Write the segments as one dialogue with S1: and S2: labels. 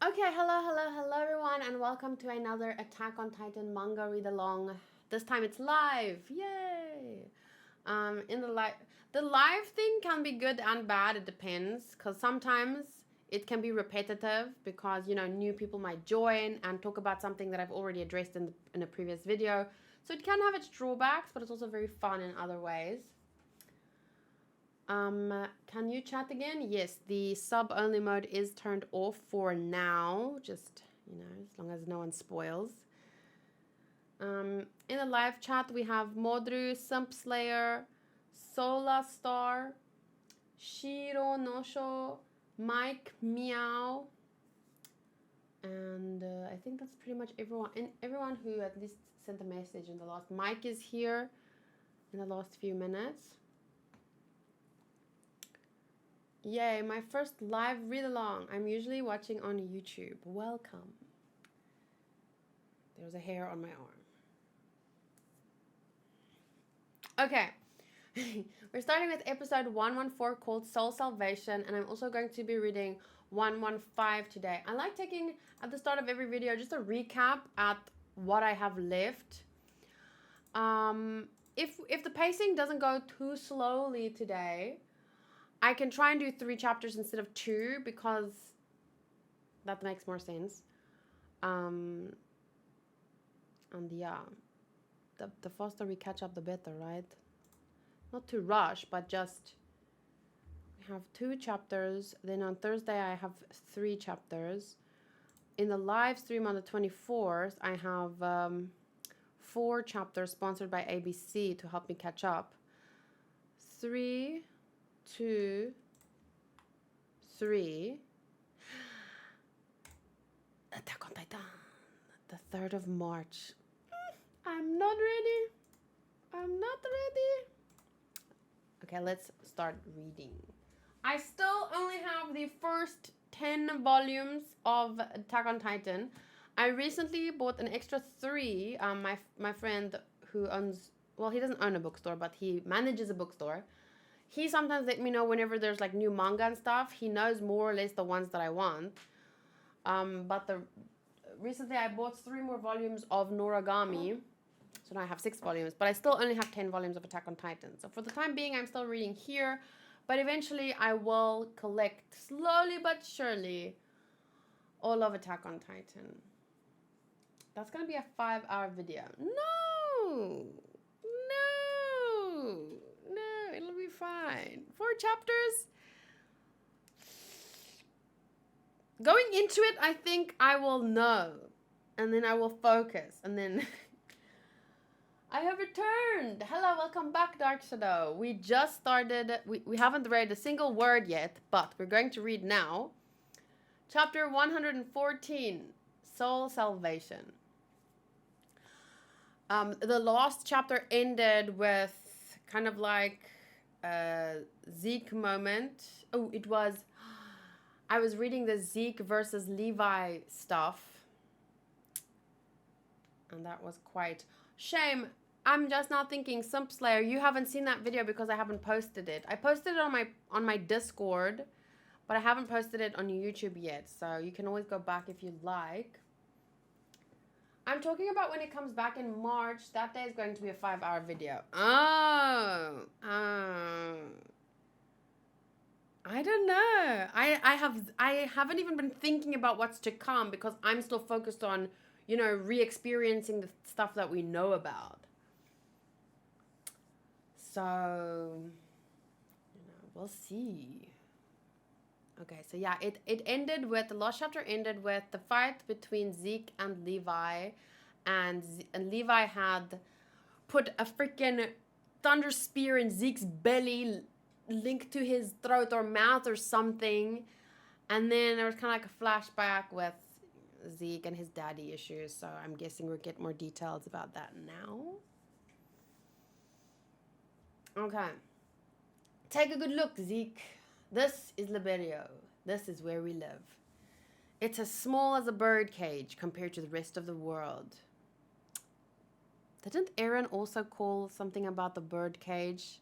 S1: Okay, hello everyone, and welcome to another Attack on Titan manga read along. This time it's live, yay! In the live thing can be good and bad. It depends, because sometimes it can be repetitive because new people might join and talk about something that I've already addressed in a previous video. So it can have its drawbacks, but it's also very fun in other ways. Can you chat again? Yes, the sub-only mode is turned off for now, just, as long as no one spoils. In the live chat, we have Modru, Simp Slayer, Sola Star, Shiro Nosho, Mike Meow, and I think that's pretty much everyone. And everyone who at least sent a message in the last. Mike is here in the last few minutes. Yay, my first live read along. I'm usually watching on YouTube. Welcome. There's a hair on my arm. Okay. We're starting with episode 114 called Soul Salvation, and I'm also going to be reading 115 today. I like taking at the start of every video just a recap at what I have left. If the pacing doesn't go too slowly today, I can try and do 3 chapters instead of 2 because that makes more sense. And yeah, the faster we catch up, the better, right? Not to rush, but just we have 2 chapters. Then on Thursday, I have 3 chapters. In the live stream on the 24th, I have 4 chapters sponsored by ABC to help me catch up. 3, 2, 3. Attack on Titan, the 3rd of March. I'm not ready. I'm not ready. Okay, let's start reading. I still only have the first 10 volumes of Attack on Titan. I recently bought an extra 3. My friend who owns, well, he doesn't own a bookstore, but he manages a bookstore. He sometimes let me know whenever there's like new manga and stuff. He knows more or less the ones that I want. But recently I bought 3 more volumes of Noragami. So now I have 6 volumes, but I still only have 10 volumes of Attack on Titan. So for the time being, I'm still reading here, but eventually I will collect slowly but surely all of Attack on Titan. That's gonna be a 5-hour video. No, it'll be fine. 4 chapters. Going into it, I think I will know, and then I will focus, and then I have returned. Hello, welcome back, Dark Shadow. We just started, we haven't read a single word yet, but we're going to read now. Chapter 114, Soul Salvation. The last chapter ended with kind of like a Zeke moment. Oh, it was, I was reading the Zeke versus Levi stuff, and that was quite shame. I'm just now thinking, Simp Slayer, you haven't seen that video because I haven't posted it. I posted it on my Discord, but I haven't posted it on YouTube yet, so you can always go back if you'd like. I'm talking about when it comes back in March. That day is going to be a 5-hour video. I don't know. I haven't even been thinking about what's to come because I'm still focused on, re-experiencing the stuff that we know about. So, we'll see. Okay, so yeah, it ended with, the last chapter ended with the fight between Zeke and Levi. And Levi had put a freaking thunder spear in Zeke's belly, linked to his throat or mouth or something. And then there was kind of like a flashback with Zeke and his daddy issues. So I'm guessing we'll get more details about that now. Okay. Take a good look, Zeke. This is Liberio. This is where we live. It's as small as a bird cage compared to the rest of the world. Didn't Eren also call something about the bird cage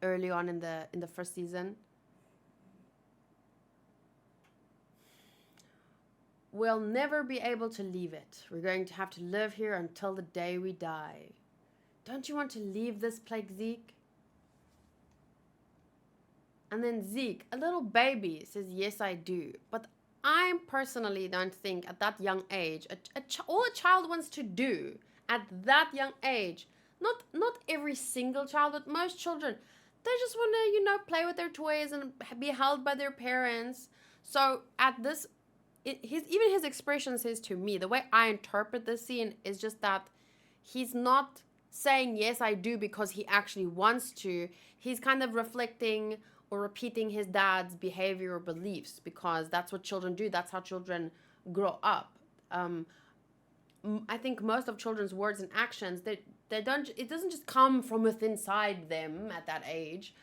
S1: early on in the first season? We'll never be able to leave it. We're going to have to live here until the day we die. Don't you want to leave this place, Zeke? And then Zeke, a little baby, says, yes, I do. But I personally don't think at that young age, all a child wants to do at that young age, not every single child, but most children, they just want to, play with their toys and be held by their parents. So at this, even his expression says to me, the way I interpret this scene is just that he's not saying, yes, I do, because he actually wants to. He's kind of reflecting or repeating his dad's behavior or beliefs, because that's what children do. That's how children grow up. I think most of children's words and actions, they don't. It doesn't just come from within inside them at that age.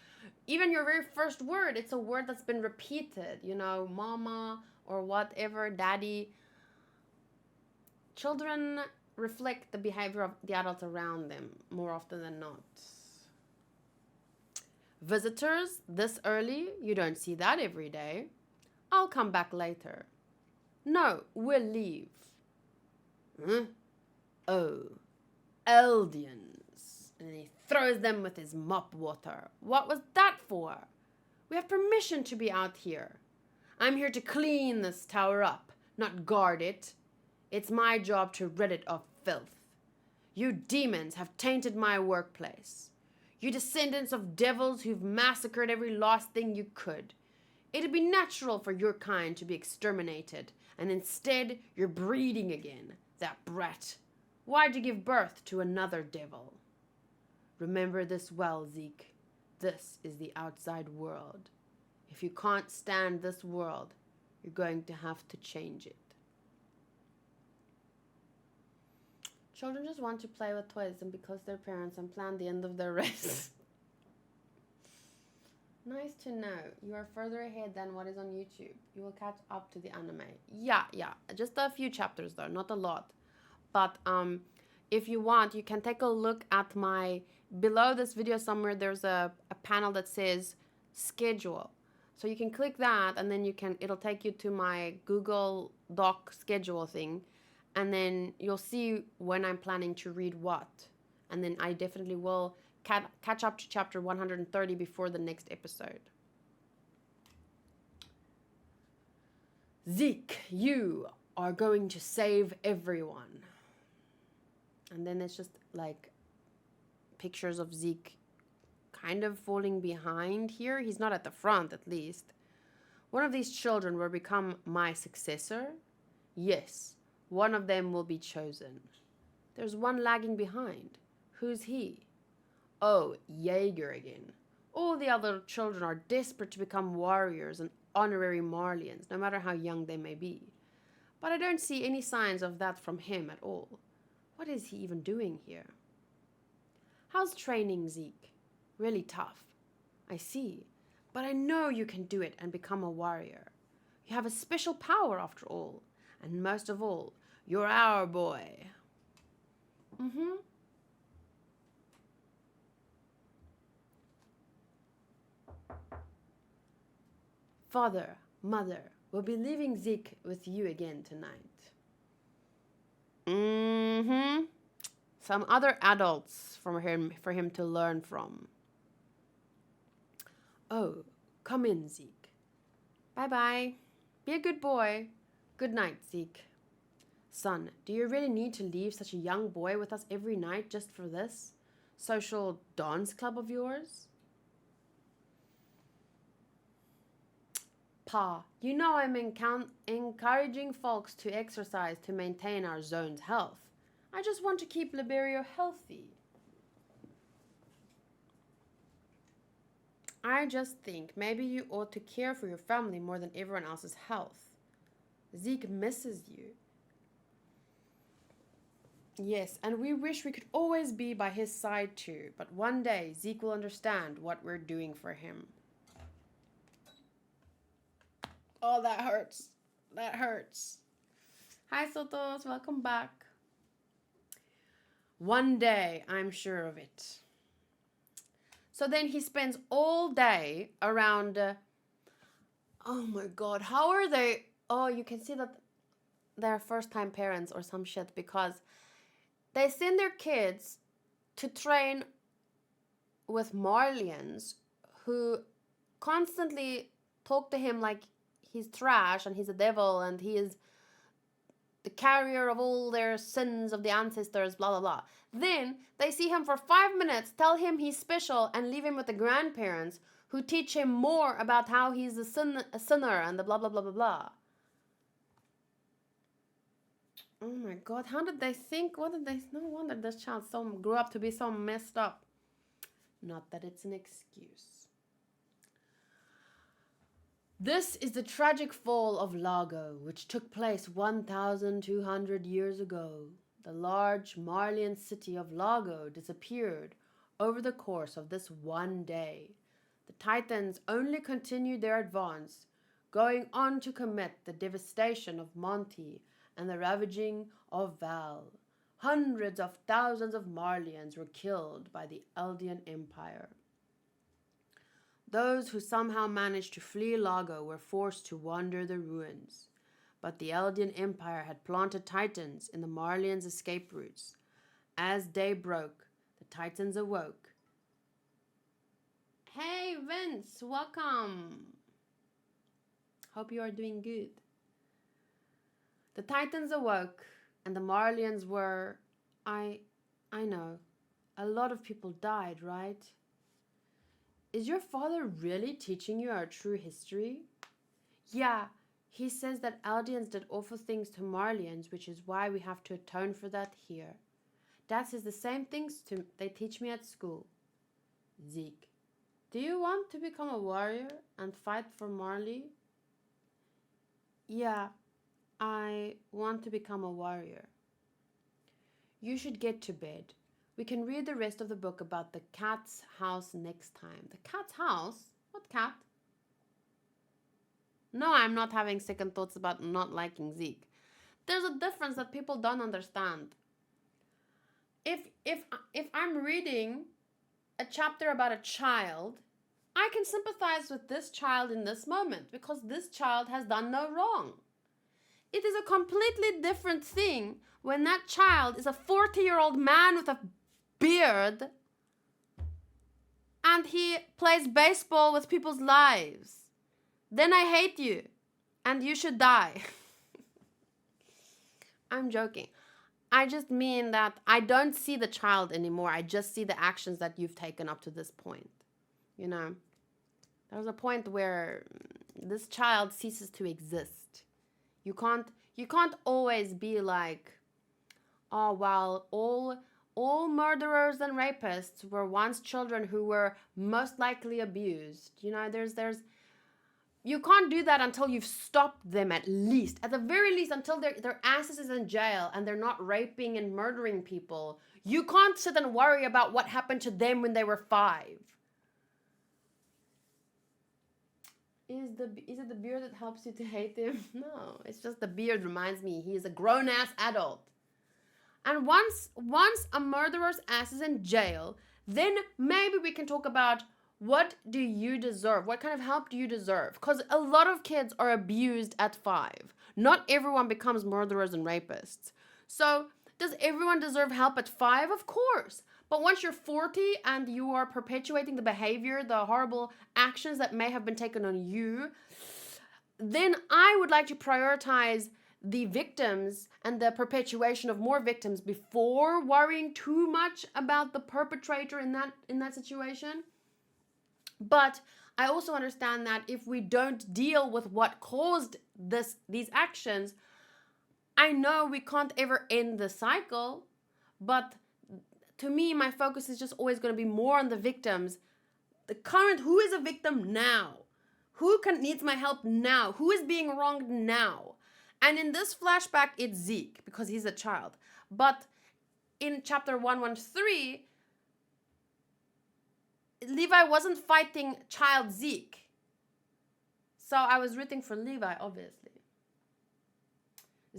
S1: Even your very first word, it's a word that's been repeated. Mama or whatever, daddy. Children reflect the behavior of the adults around them more often than not. Visitors this early, you don't see that every day. I'll come back later. No, we'll leave. Huh? Oh, Eldians. And he throws them with his mop water. What was that for? We have permission to be out here. I'm here to clean this tower up, not guard it. It's my job to rid it of filth. You demons have tainted my workplace. You descendants of devils who've massacred every last thing you could. It'd be natural for your kind to be exterminated, and instead you're breeding again, that brat. Why'd you give birth to another devil? Remember this well, Zeke. This is the outside world. If you can't stand this world, you're going to have to change it. Children just want to play with toys and because their parents and plan the end of their race. Nice to know. You are further ahead than what is on YouTube. You will catch up to the anime. Yeah. Just a few chapters though, not a lot. But if you want, you can take a look at below this video somewhere, there's a panel that says schedule. So you can click that and then it'll take you to my Google Doc schedule thing. And then you'll see when I'm planning to read what. And then I definitely will catch up to chapter 130 before the next episode. Zeke, you are going to save everyone. And then it's just like pictures of Zeke kind of falling behind here. He's not at the front, at least. One of these children will become my successor. Yes. One of them will be chosen. There's one lagging behind. Who's he? Oh, Jaeger again. All the other children are desperate to become warriors and honorary Marlians, no matter how young they may be. But I don't see any signs of that from him at all. What is he even doing here? How's training, Zeke? Really tough. I see. But I know you can do it and become a warrior. You have a special power after all. And most of all, you're our boy. Father, mother, we'll be leaving Zeke with you again tonight. Some other adults for him to learn from. Oh, come in, Zeke. Bye-bye. Be a good boy. Good night, Zeke. Son, do you really need to leave such a young boy with us every night just for this social dance club of yours? Pa, you know I'm encouraging folks to exercise to maintain our zone's health. I just want to keep Liberio healthy. I just think maybe you ought to care for your family more than everyone else's health. Zeke misses you. Yes, and we wish we could always be by his side too, but one day Zeke will understand what we're doing for him. Oh, that hurts. That hurts. Hi, Sotos. Welcome back. One day, I'm sure of it. So then he spends all day around... oh my god, how are they... Oh, you can see that they're first-time parents or some shit, because they send their kids to train with Marlians who constantly talk to him like he's trash and he's a devil and he is the carrier of all their sins of the ancestors, blah, blah, blah. Then they see him for 5 minutes, tell him he's special, and leave him with the grandparents who teach him more about how he's a sinner and the blah, blah, blah, blah, blah. Oh my God, how did they think? What did they? No wonder this child grew up to be so messed up. Not that it's an excuse. This is the tragic fall of Lago, which took place 1,200 years ago. The large Marlian city of Lago disappeared over the course of this one day. The Titans only continued their advance, going on to commit the devastation of Monty and the ravaging of Val. Hundreds of thousands of Marlians were killed by the Eldian Empire. Those who somehow managed to flee Lago were forced to wander the ruins. But the Eldian Empire had planted Titans in the Marlians' escape routes. As day broke, the Titans awoke. Hey Vince, welcome! Hope you are doing good. The Titans awoke, and the Marlians were... I know. A lot of people died, right? Is your father really teaching you our true history? Yeah, he says that Eldians did awful things to Marlians, which is why we have to atone for that here. Dad says the same things they teach me at school. Zeke, do you want to become a warrior and fight for Marley? Yeah, I want to become a warrior. You should get to bed. We can read the rest of the book about the cat's house next time. The cat's house? What cat? No, I'm not having second thoughts about not liking Zeke. There's a difference that people don't understand. If I'm reading a chapter about a child, I can sympathize with this child in this moment because this child has done no wrong. It is a completely different thing when that child is a 40-year-old man with a beard and he plays baseball with people's lives. Then I hate you and you should die. I'm joking. I just mean that I don't see the child anymore. I just see the actions that you've taken up to this point. You know, there's a point where this child ceases to exist. You can't always be like, oh, well, all murderers and rapists were once children who were most likely abused. You know, you can't do that until you've stopped them at the very least, until their asses is in jail and they're not raping and murdering people. You can't sit and worry about what happened to them when they were 5. Is it the beard that helps you to hate him? No, it's just the beard reminds me he is a grown-ass adult. And once a murderer's ass is in jail, then maybe we can talk about what do you deserve? What kind of help do you deserve? Because a lot of kids are abused at 5. Not everyone becomes murderers and rapists. So does everyone deserve help at 5? Of course. But once you're 40 and you are perpetuating the behavior, the horrible actions that may have been taken on you, then I would like to prioritize the victims and the perpetuation of more victims before worrying too much about the perpetrator in that situation. But I also understand that if we don't deal with what caused these actions, I know we can't ever end the cycle, but to me, my focus is just always going to be more on the victims. Who is a victim now? Who needs my help now? Who is being wronged now? And in this flashback, it's Zeke, because he's a child. But in chapter 113, Levi wasn't fighting child Zeke. So I was rooting for Levi, obviously.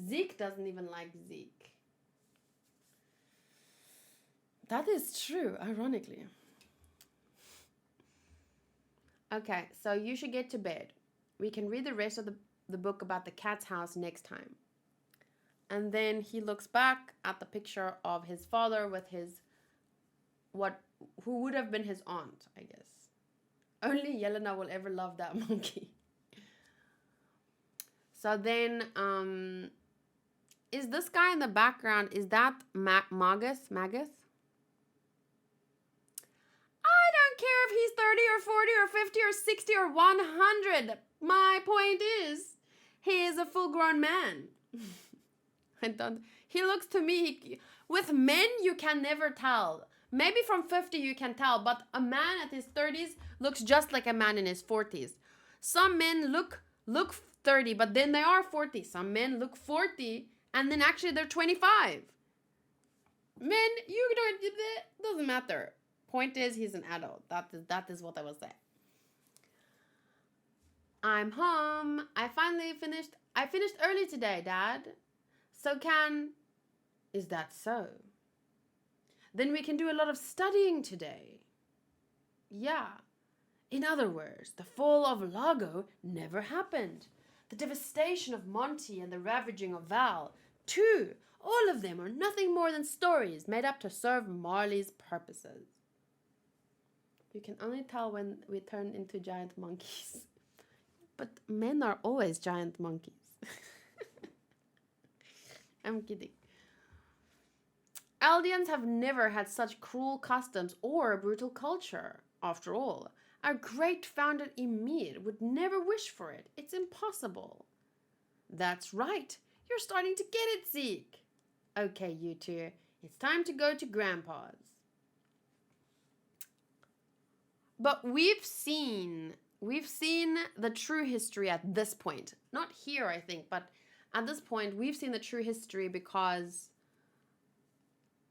S1: Zeke doesn't even like Zeke. That is true, ironically. Okay, so you should get to bed. We can read the rest of the book about the cat's house next time. And then he looks back at the picture of his father with his, who would have been his aunt, I guess. Only Yelena will ever love that monkey. So then, is this guy in the background, is that Magus? Magus? I don't care if he's 30 or 40 or 50 or 60 or 100. My point is, he is a full-grown man. He looks to me, with men you can never tell. Maybe from 50 you can tell, but a man at his 30s looks just like a man in his 40s. Some men look 30, but then they are 40. Some men look 40, and then actually they're 25. Men, you don't, it doesn't matter. Point is, he's an adult. That is what I was saying. I'm home. I finished early today, Dad. Is that so? Then we can do a lot of studying today. Yeah. In other words, the fall of Lago never happened. The devastation of Monty and the ravaging of Val, too. All of them are nothing more than stories made up to serve Marley's purposes. You can only tell when we turn into giant monkeys. But men are always giant monkeys. I'm kidding. Eldians have never had such cruel customs or a brutal culture. After all, our great founder Ymir would never wish for it. It's impossible. That's right. You're starting to get it, Zeke. Okay, you two. It's time to go to Grandpa's. But we've seen the true history at this point. Not here, I think, but at this point, we've seen the true history because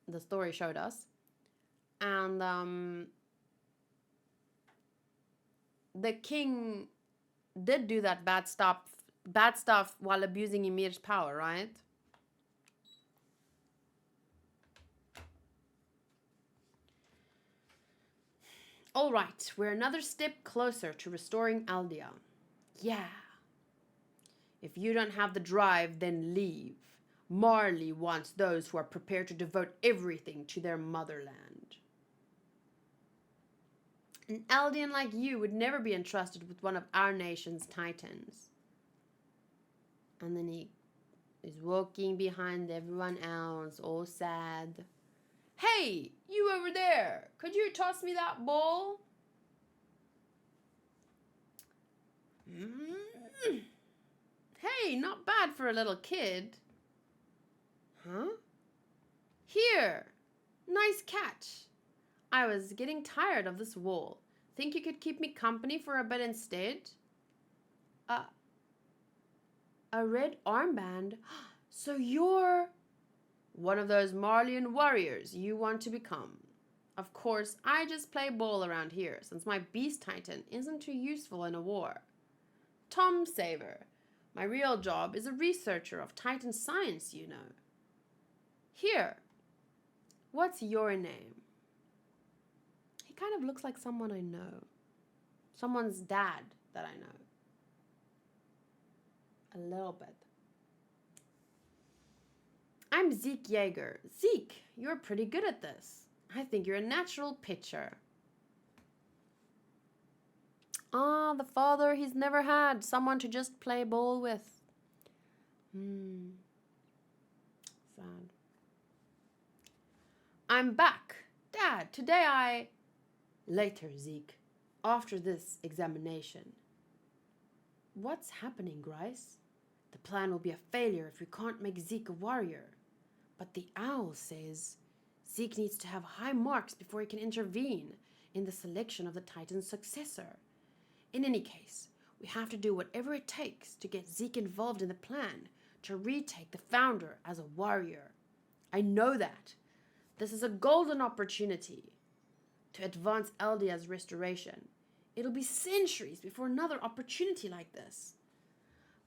S1: the story showed us. And the king did do that bad stuff while abusing Ymir's power, right? All right, we're another step closer to restoring Aldea. Yeah. If you don't have the drive, then leave. Marley wants those who are prepared to devote everything to their motherland. An Eldian like you would never be entrusted with one of our nation's titans. And then he is walking behind everyone else, all sad. Hey, you over there, could you toss me that ball? Hey, not bad for a little kid. Huh? Here, nice catch. I was getting tired of this wall. Think you could keep me company for a bit instead? A red armband? So you're one of those Marleyan warriors you want to become. Of course, I just play ball around here, since my beast titan isn't too useful in a war. Tom Saver. My real job is a researcher of titan science, you know. Here. What's your name? He kind of looks like someone I know. Someone's dad that I know. A little bit. I'm Zeke Yeager. Zeke, you're pretty good at this. I think you're a natural pitcher. Ah, the father he's never had. Someone to just play ball with. Sad. I'm back. Dad, today Later, Zeke. After this examination. What's happening, Grice? The plan will be a failure if we can't make Zeke a warrior. But the owl says Zeke needs to have high marks before he can intervene in the selection of the Titan's successor. In any case, we have to do whatever it takes to get Zeke involved in the plan to retake the founder as a warrior. I know that. This is a golden opportunity to advance Eldia's restoration. It'll be centuries before another opportunity like this.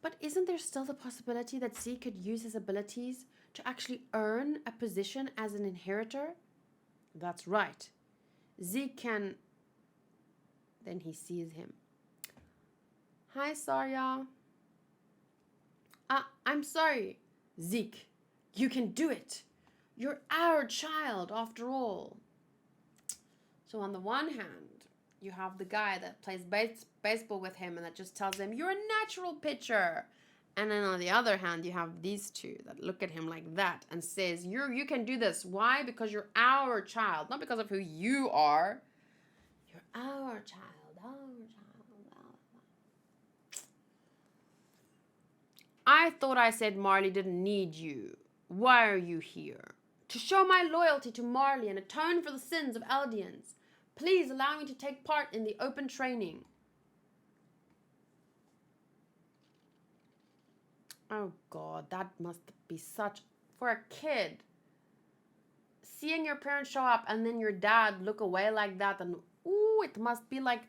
S1: But isn't there still the possibility that Zeke could use his abilities to actually earn a position as an inheritor? That's right. Zeke can... Then he sees him. Hi, Sarya. I'm sorry. Zeke, You can do it. You're our child, after all. So on the one hand, you have the guy that plays baseball with him and that just tells him, you're a natural pitcher. And then on the other hand, you have these two that look at him like that and says, you can do this. Why? Because you're our child, not because of who you are. You're our child, our child. I thought I said Marley didn't need you. Why are you here? To show my loyalty to Marley and atone for the sins of Eldians. Please allow me to take part in the open training. Oh God, that must be such... For a kid, seeing your parents show up and then your dad look away like that, and ooh, it must be like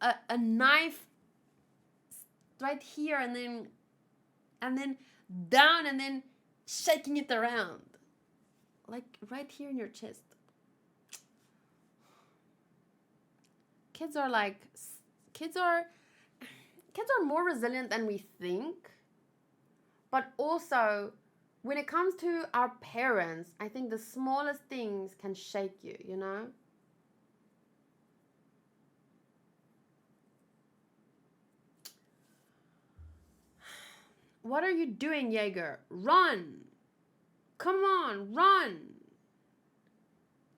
S1: a knife right here and then down and then shaking it around. Like right here in your chest. Kids are more resilient than we think. But also, when it comes to our parents, I think the smallest things can shake you, you know? What are you doing, Jaeger? Run! Come on, run!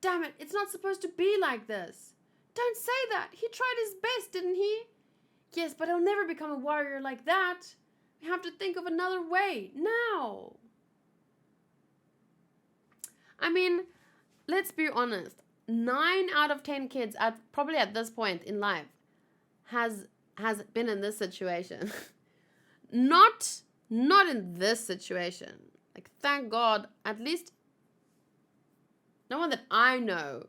S1: Damn it, it's not supposed to be like this. Don't say that. He tried his best, didn't he? Yes, but he'll never become a warrior like that. We have to think of another way, now. I mean, let's be honest. 9 out of 10 kids, probably at this point in life, has been in this situation. Not in this situation. Like, thank God, at least no one that I know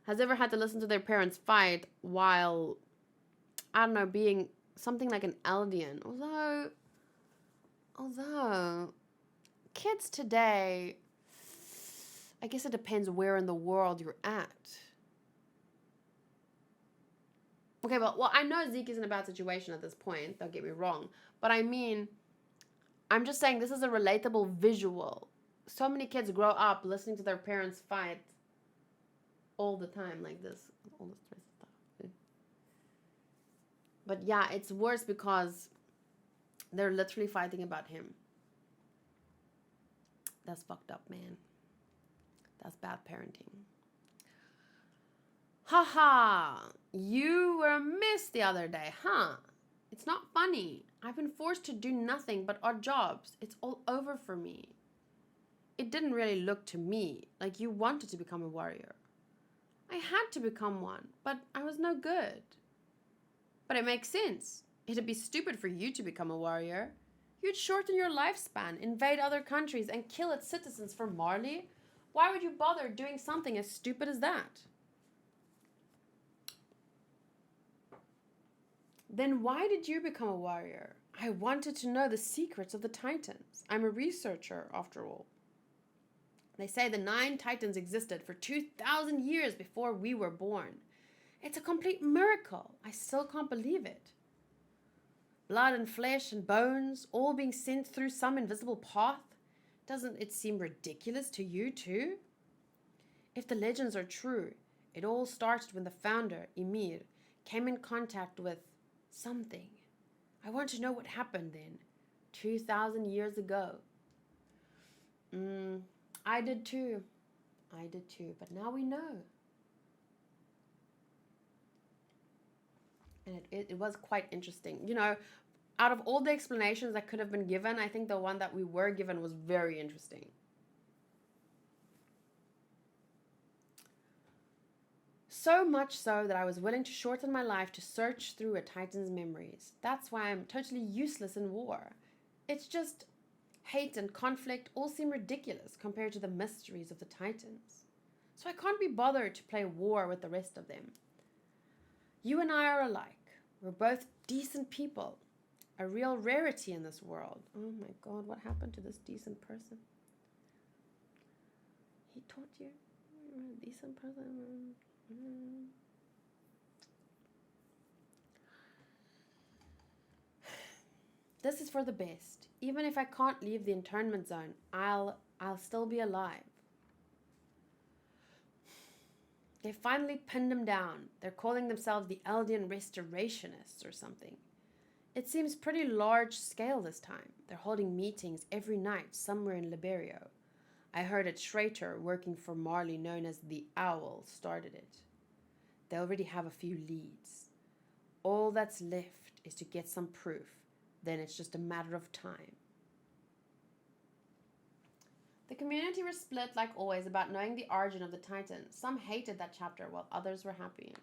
S1: has ever had to listen to their parents fight while, I don't know, being something like an Eldian. Although, kids today, I guess it depends where in the world you're at. Okay, well, I know Zeke is in a bad situation at this point, don't get me wrong. But I mean, I'm just saying this is a relatable visual. So many kids grow up listening to their parents fight all the time like this. All this stuff. But yeah, it's worse because they're literally fighting about him. That's fucked up, man. That's bad parenting. Haha, you were a miss the other day, huh? It's not funny. I've been forced to do nothing but odd jobs. It's all over for me. It didn't really look to me like you wanted to become a warrior. I had to become one, but I was no good. But it makes sense. It'd be stupid for you to become a warrior. You'd shorten your lifespan, invade other countries, and kill its citizens for Marley. Why would you bother doing something as stupid as that? Then why did you become a warrior? I wanted to know the secrets of the Titans. I'm a researcher, after all. They say the 9 Titans existed for 2,000 years before we were born. It's a complete miracle. I still can't believe it. Blood and flesh and bones, all being sent through some invisible path. Doesn't it seem ridiculous to you too? If the legends are true, it all started when the founder, Ymir, came in contact with something. I want to know what happened then, 2,000 years ago. I did too, but now we know. And it was quite interesting. You know, out of all the explanations that could have been given, I think the one that we were given was very interesting. So much so that I was willing to shorten my life to search through a Titan's memories. That's why I'm totally useless in war. It's just hate and conflict all seem ridiculous compared to the mysteries of the Titans. So I can't be bothered to play war with the rest of them. You and I are alike. We're both decent people. A real rarity in this world. Oh my God, what happened to this decent person? He taught you? You're a decent person? This is for the best. Even if I can't leave the internment zone, I'll still be alive. They finally pinned him down. They're calling themselves the Eldian Restorationists or something. It seems pretty large scale this time. They're holding meetings every night somewhere in Liberio. I heard a traitor working for Marley known as the Owl started it. They already have a few leads. All that's left is to get some proof. Then it's just a matter of time. The community was split like always about knowing the origin of the Titan. Some hated that chapter while others were happy.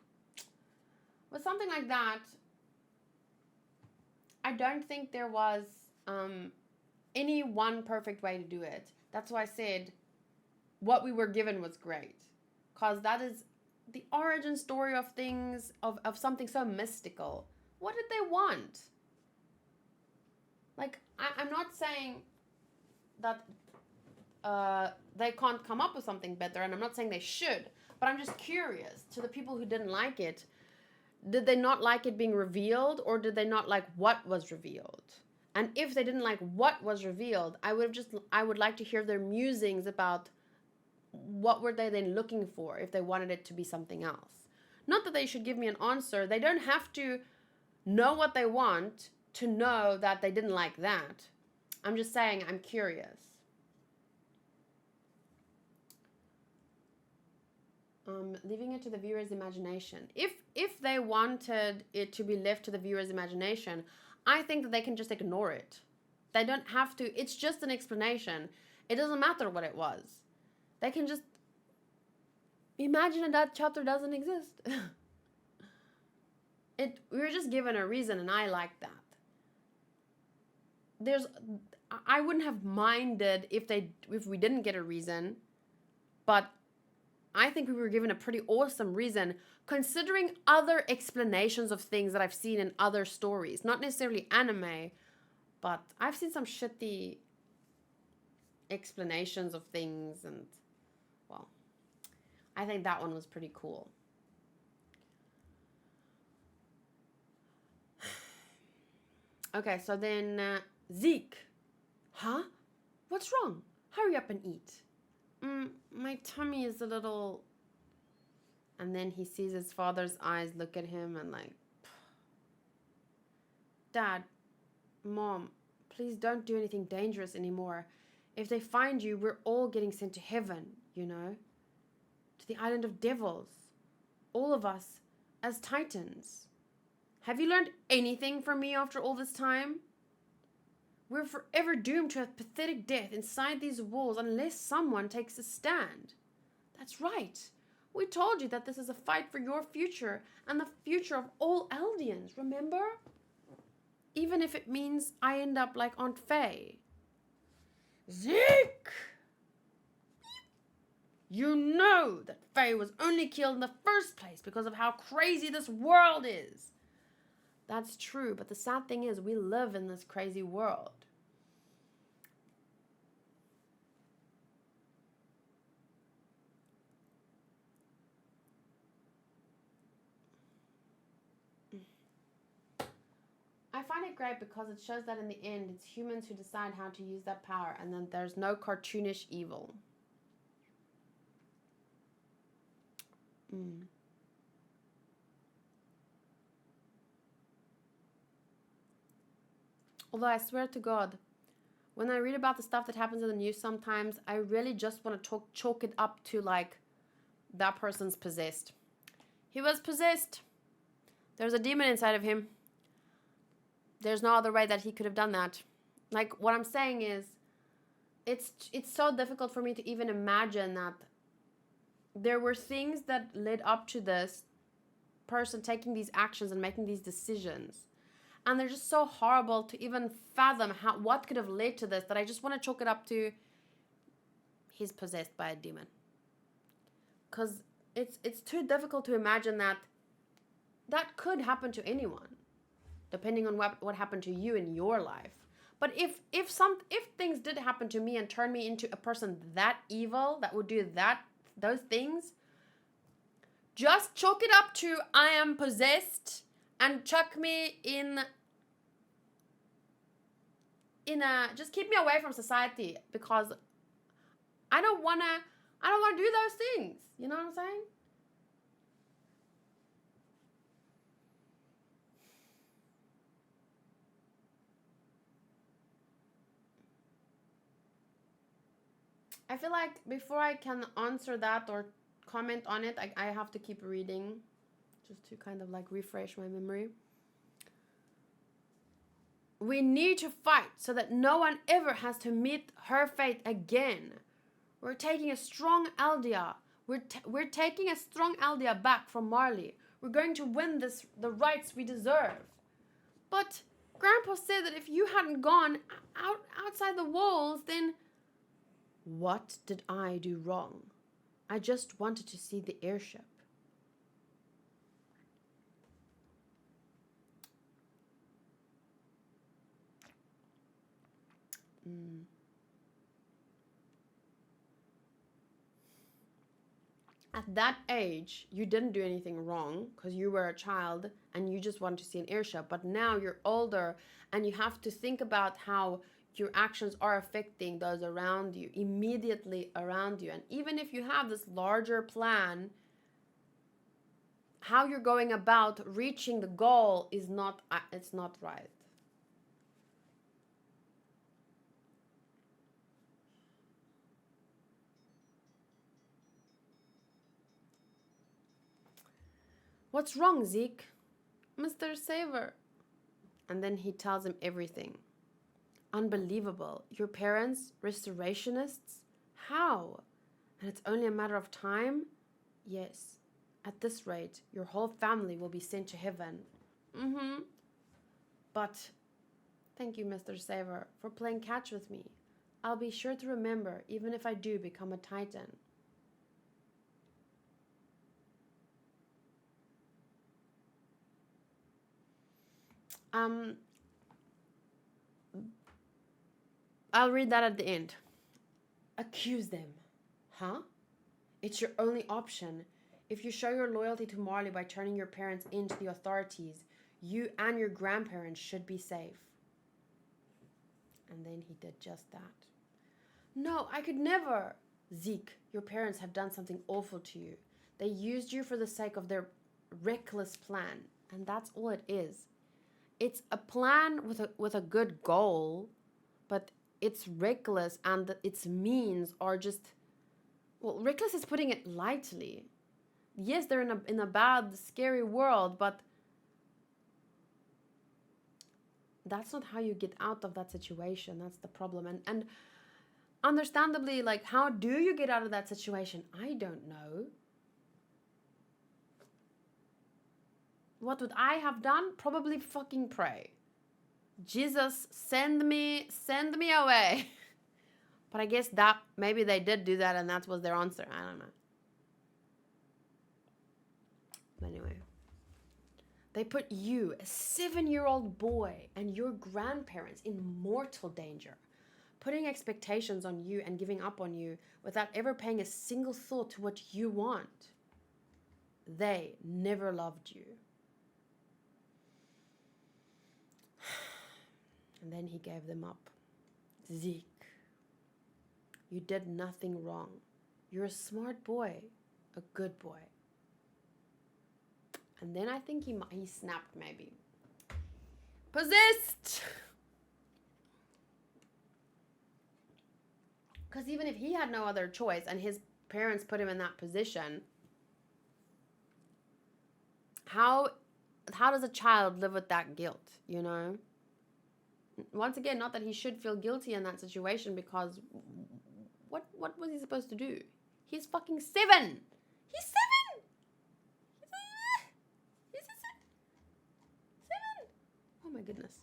S1: With something like that, I don't think there was any one perfect way to do it. That's why I said what we were given was great. Because that is the origin story of things, of something so mystical. What did they want? Like, I'm not saying that they can't come up with something better, and I'm not saying they should, but I'm just curious to the people who didn't like it. Did they not like it being revealed, or did they not like what was revealed? And if they didn't like what was revealed, I would like to hear their musings about what were they then looking for if they wanted it to be something else. Not that they should give me an answer. They don't have to know what they want to know that they didn't like that. I'm just saying I'm curious. Leaving it to the viewer's imagination. If they wanted it to be left to the viewer's imagination, I think that they can just ignore it. They don't have to. It's just an explanation. It doesn't matter what it was. They can just imagine that chapter doesn't exist. We were just given a reason, and I like that. I wouldn't have minded if we didn't get a reason, but I think we were given a pretty awesome reason, considering other explanations of things that I've seen in other stories. Not necessarily anime, but I've seen some shitty explanations of things, and, well, I think that one was pretty cool. Okay, so then Zeke. Huh? What's wrong? Hurry up and eat. My tummy is a little... And then he sees his father's eyes look at him and like... Dad, Mom, please don't do anything dangerous anymore. If they find you, we're all getting sent to heaven, you know? To the island of devils. All of us as Titans. Have you learned anything from me after all this time? We're forever doomed to a pathetic death inside these walls unless someone takes a stand. That's right. We told you that this is a fight for your future and the future of all Eldians, remember? Even if it means I end up like Aunt Faye. Zeke! You know that Faye was only killed in the first place because of how crazy this world is. That's true, but the sad thing is we live in this crazy world. I find it great because it shows that in the end, it's humans who decide how to use that power, and then there's no cartoonish evil. Although I swear to God, when I read about the stuff that happens in the news sometimes, I really just want to chalk it up to like, that person's possessed. He was possessed. There's a demon inside of him. There's no other way that he could have done that. Like, what I'm saying is, it's so difficult for me to even imagine that there were things that led up to this person taking these actions and making these decisions. And they're just so horrible to even fathom what could have led to this, that I just want to chalk it up to he's possessed by a demon. Because it's too difficult to imagine that could happen to anyone, depending on what happened to you in your life. But if things did happen to me and turn me into a person that evil, that would do those things, just chalk it up to I am possessed and chuck me in just keep me away from society, because I don't want to do those things. You know what I'm saying? I feel like before I can answer that or comment on it, I have to keep reading just to kind of like refresh my memory. We need to fight so that no one ever has to meet her fate again. We're taking a strong Aldia. We're taking a strong Aldia back from Marley. We're going to win the rights we deserve. But Grandpa said that if you hadn't gone outside the walls, then... What did I do wrong? I just wanted to see the airship. At that age, you didn't do anything wrong because you were a child and you just wanted to see an airship. But now you're older and you have to think about how your actions are affecting those around you, immediately around you. And even if you have this larger plan, how you're going about reaching the goal is not, it's not right. What's wrong, Zeke? Mr. Saver. And then he tells him everything. Unbelievable. Your parents, restorationists? How? And it's only a matter of time? Yes. At this rate, your whole family will be sent to heaven. But thank you, Mr. Saver, for playing catch with me. I'll be sure to remember, even if I do become a Titan. I'll read that at the end. Accuse them. Huh? It's your only option. If you show your loyalty to Marley by turning your parents into the authorities, you and your grandparents should be safe. And then he did just that. No, I could never. Zeke, your parents have done something awful to you. They used you for the sake of their reckless plan. And that's all it is. It's a plan with a good goal, but it's reckless, and its means are just... Well, reckless is putting it lightly. Yes, they're in a bad, scary world, but that's not how you get out of that situation. That's the problem. And understandably, like, how do you get out of that situation? I don't know. What would I have done? Probably fucking pray. Jesus, send me away. But I guess that maybe they did do that and that was their answer. I don't know. But anyway. They put you, a 7-year-old boy, and your grandparents in mortal danger, putting expectations on you and giving up on you without ever paying a single thought to what you want. They never loved you. And then he gave them up. Zeke, you did nothing wrong. You're a smart boy, a good boy. And then I think he snapped maybe. Possessed! Because even if he had no other choice and his parents put him in that position, how does a child live with that guilt, you know? Once again, not that he should feel guilty in that situation, because what was he supposed to do? He's fucking 7! He's 7! He's 7! Oh my goodness.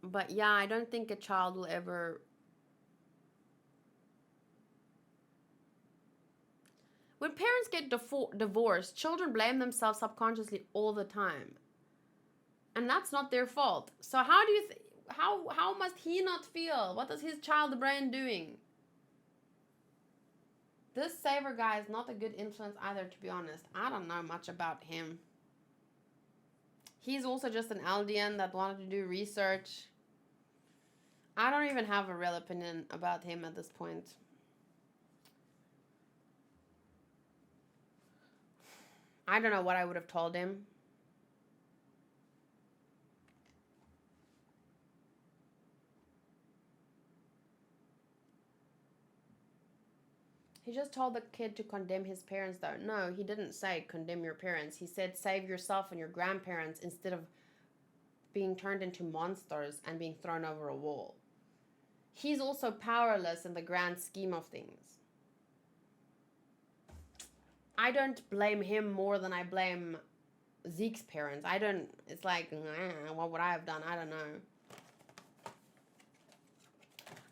S1: But yeah, I don't think a child will ever... When parents get divorced, children blame themselves subconsciously all the time. And that's not their fault. So how do you... How must he not feel? What is his child brain doing? This Saver guy is not a good influence either, to be honest. I don't know much about him. He's also just an Aldean that wanted to do research. I don't even have a real opinion about him at this point. I don't know what I would have told him. He just told the kid to condemn his parents, though. No, he didn't say condemn your parents. He said save yourself and your grandparents instead of being turned into monsters and being thrown over a wall. He's also powerless in the grand scheme of things. I don't blame him more than I blame Zeke's parents. I don't, it's like, what would I have done? I don't know.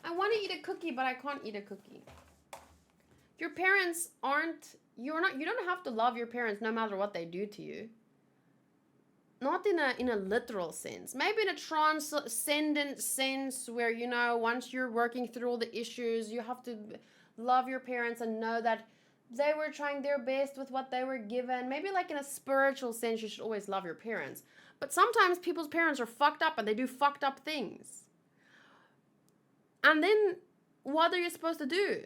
S1: I want to eat a cookie, but I can't eat a cookie. Your parents aren't, you don't have to love your parents no matter what they do to you. Not in a literal sense. Maybe in a transcendent sense where, you know, once you're working through all the issues, you have to love your parents and know that they were trying their best with what they were given. Maybe like in a spiritual sense, you should always love your parents. But sometimes people's parents are fucked up and they do fucked up things. And then what are you supposed to do?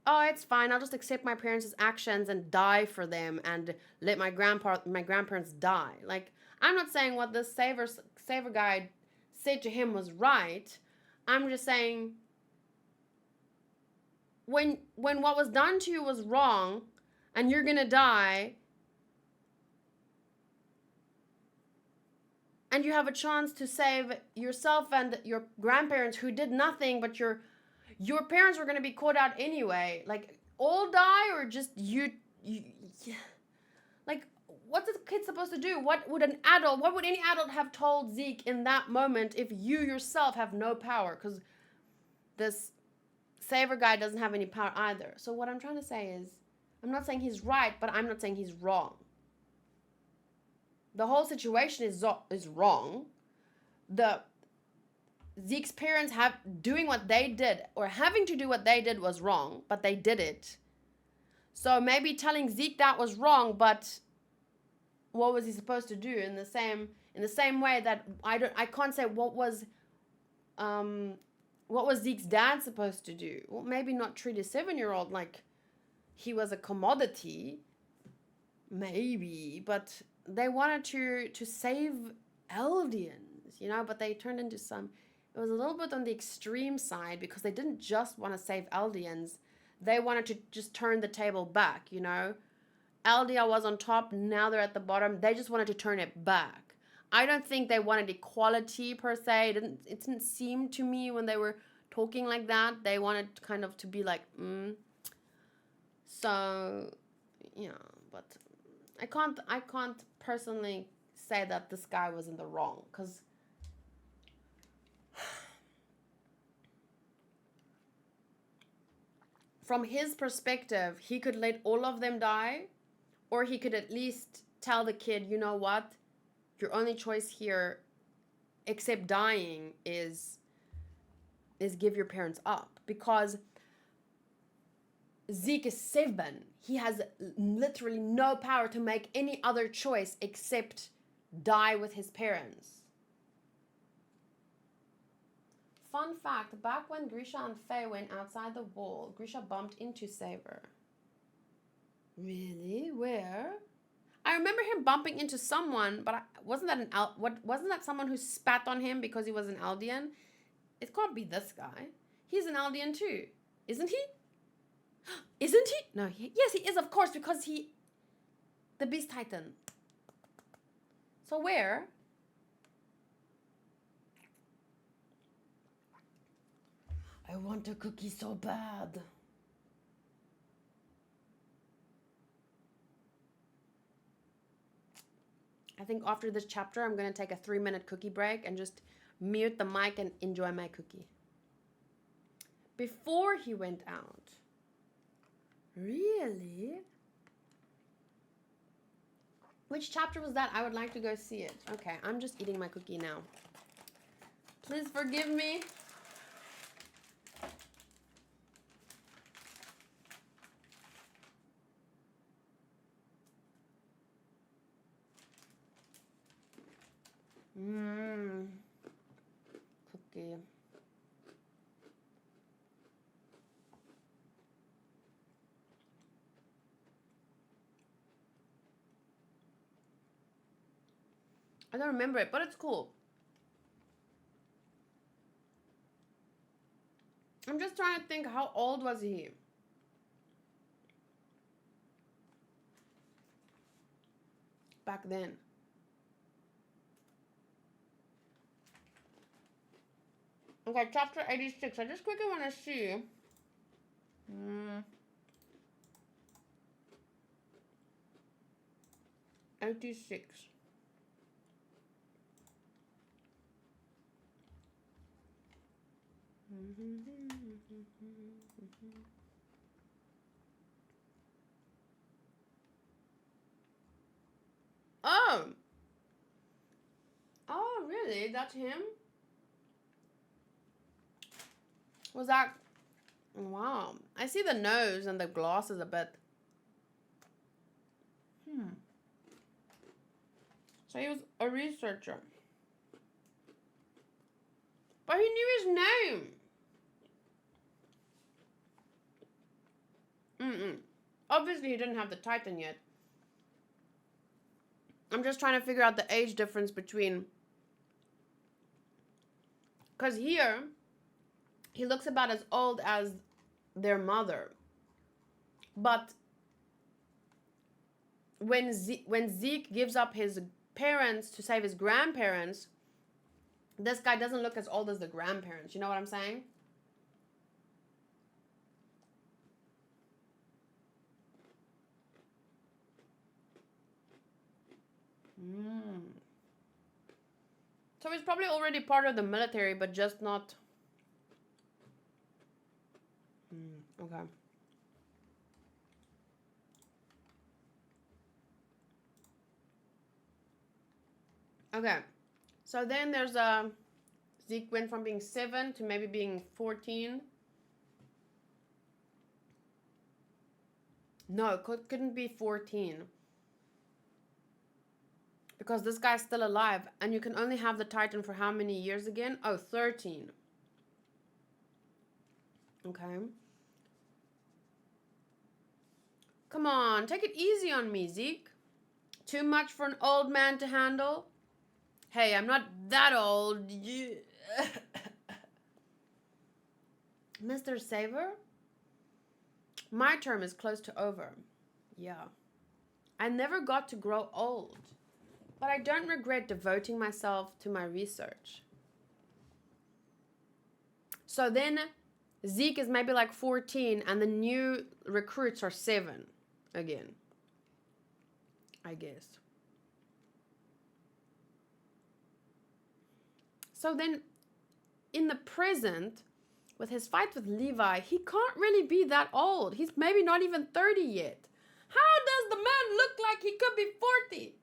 S1: Oh, it's fine. I'll just accept my parents' actions and die for them and let my grandparents die. Like, I'm not saying what this saver guy said to him was right. I'm just saying when what was done to you was wrong and you're going to die and you have a chance to save yourself and your grandparents who did nothing, but your parents were going to be caught out anyway. Like, all die or just you like, what's the kid supposed to do? What would any adult have told Zeke in that moment if you yourself have no power? Because this saver guy doesn't have any power either. So what I'm trying to say is, I'm not saying he's right, but I'm not saying he's wrong. The whole situation is wrong. Zeke's parents doing what they did or having to do what they did was wrong, but they did it. So maybe telling Zeke that was wrong, but what was he supposed to do in the same way that I can't say what was Zeke's dad supposed to do? Well, maybe not treat a 7-year-old like he was a commodity. Maybe, but they wanted to save Eldians, you know, but they turned into it was a little bit on the extreme side because they didn't just want to save Eldians. They wanted to just turn the table back, you know. Eldia was on top, now they're at the bottom. They just wanted to turn it back. I don't think they wanted equality per se. It didn't seem to me when they were talking like that. They wanted kind of to be like, So, yeah, but I can't personally say that this guy was in the wrong, because from his perspective, he could let all of them die, or he could at least tell the kid, you know what, your only choice here, except dying, is give your parents up. Because Zeke is 7. He has literally no power to make any other choice except die with his parents. Fun fact, back when Grisha and Faye went outside the wall, Grisha bumped into Saber. Really? Where? I remember him bumping into someone, but wasn't that someone who spat on him because he was an Aldean? It can't be this guy. He's an Aldean too, isn't he? Isn't he? No, yes, he is, of course, because the Beast Titan. So where? I want a cookie so bad. I think after this chapter, I'm going to take a 3-minute cookie break and just mute the mic and enjoy my cookie. Before he went out. Really? Which chapter was that? I would like to go see it. Okay, I'm just eating my cookie now. Please forgive me. Mmm. Cookie. I don't remember it, but it's cool. I'm just trying to think, how old was he? Back then. Okay, chapter 86. I just quickly want to see. 86. Oh! Oh, really? That's him? Was that... Wow. I see the nose and the glasses a bit. So he was a researcher. But he knew his name. Obviously, he didn't have the Titan yet. I'm just trying to figure out the age difference between... Because here, he looks about as old as their mother. But when Zeke gives up his parents to save his grandparents, this guy doesn't look as old as the grandparents. You know what I'm saying? So he's probably already part of the military, but just not... Okay. Okay. So then there's a... Zeke went from being 7 to maybe being 14. No, it couldn't be 14. Because this guy's still alive. And you can only have the Titan for how many years again? Oh, 13. Okay. Come on, take it easy on me, Zeke. Too much for an old man to handle? Hey, I'm not that old. Mr. Saver? My term is close to over. Yeah. I never got to grow old. But I don't regret devoting myself to my research. So then Zeke is maybe like 14 and the new recruits are 7 again. I guess. So then in the present, with his fight with Levi, he can't really be that old. He's maybe not even 30 yet. How does the man look like he could be 40?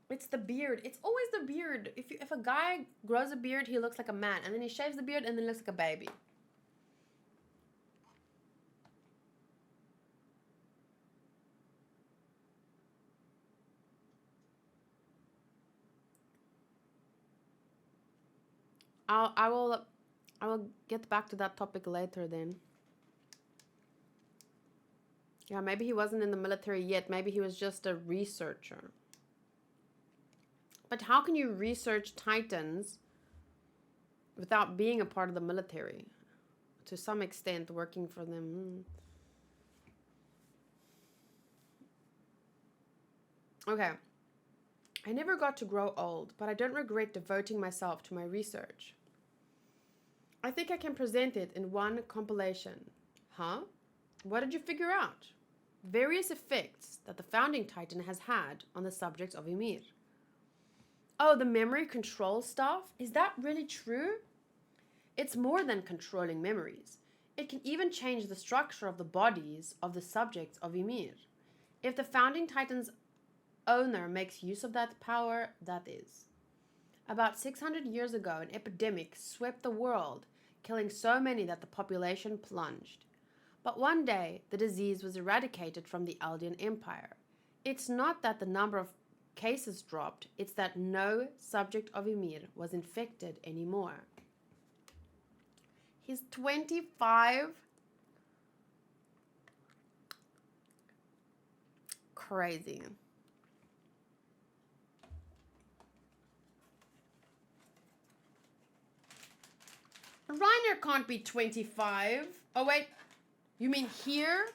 S1: It's the beard. It's always the beard. If a guy grows a beard, he looks like a man. And then he shaves the beard and then looks like a baby. I will get back to that topic later then. Yeah, maybe he wasn't in the military yet. Maybe he was just a researcher. But how can you research Titans without being a part of the military? To some extent, working for them. Okay. I never got to grow old, but I don't regret devoting myself to my research. I think I can present it in one compilation. Huh? What did you figure out? Various effects that the founding Titan has had on the subjects of Ymir. Oh, the memory control stuff? Is that really true? It's more than controlling memories. It can even change the structure of the bodies of the subjects of Ymir. If the founding Titan's owner makes use of that power, that is. About 600 years ago, an epidemic swept the world, killing so many that the population plunged. But one day, the disease was eradicated from the Eldian Empire. It's not that the number of cases dropped. It's that no subject of Ymir was infected anymore. He's 25. Crazy. Reiner can't be 25. Oh, wait. You mean here?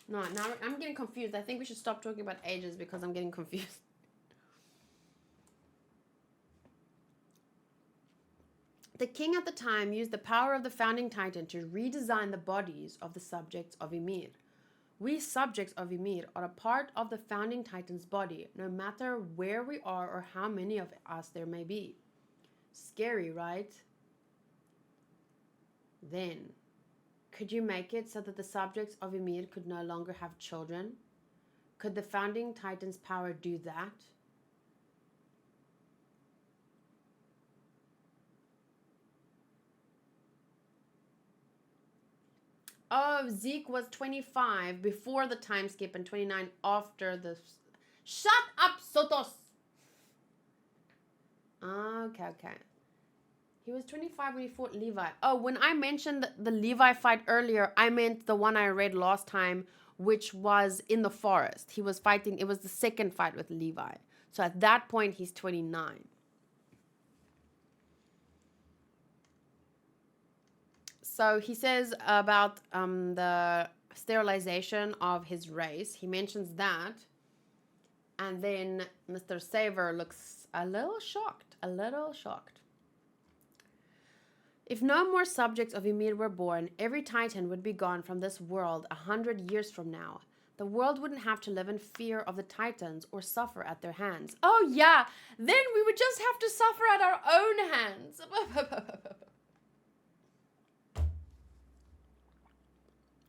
S1: No, now I'm getting confused. I think we should stop talking about ages because I'm getting confused. The king at the time used the power of the founding titan to redesign the bodies of the subjects of Ymir. We subjects of Ymir are a part of the founding titan's body, no matter where we are or how many of us there may be. Scary, right? Then, could you make it so that the subjects of Ymir could no longer have children? Could the founding titan's power do that? Oh, Zeke was 25 before the time skip and 29 after the... Shut up, Sotos! Okay. He was 25 when he fought Levi. Oh, when I mentioned the Levi fight earlier, I meant the one I read last time, which was in the forest. He was fighting, it was the second fight with Levi. So at that point, he's 29. So he says about the sterilization of his race. He mentions that. And then Mr. Saver looks a little shocked. If no more subjects of Ymir were born, every titan would be gone from this world 100 years from now. The world wouldn't have to live in fear of the titans or suffer at their hands. Oh yeah, then we would just have to suffer at our own hands.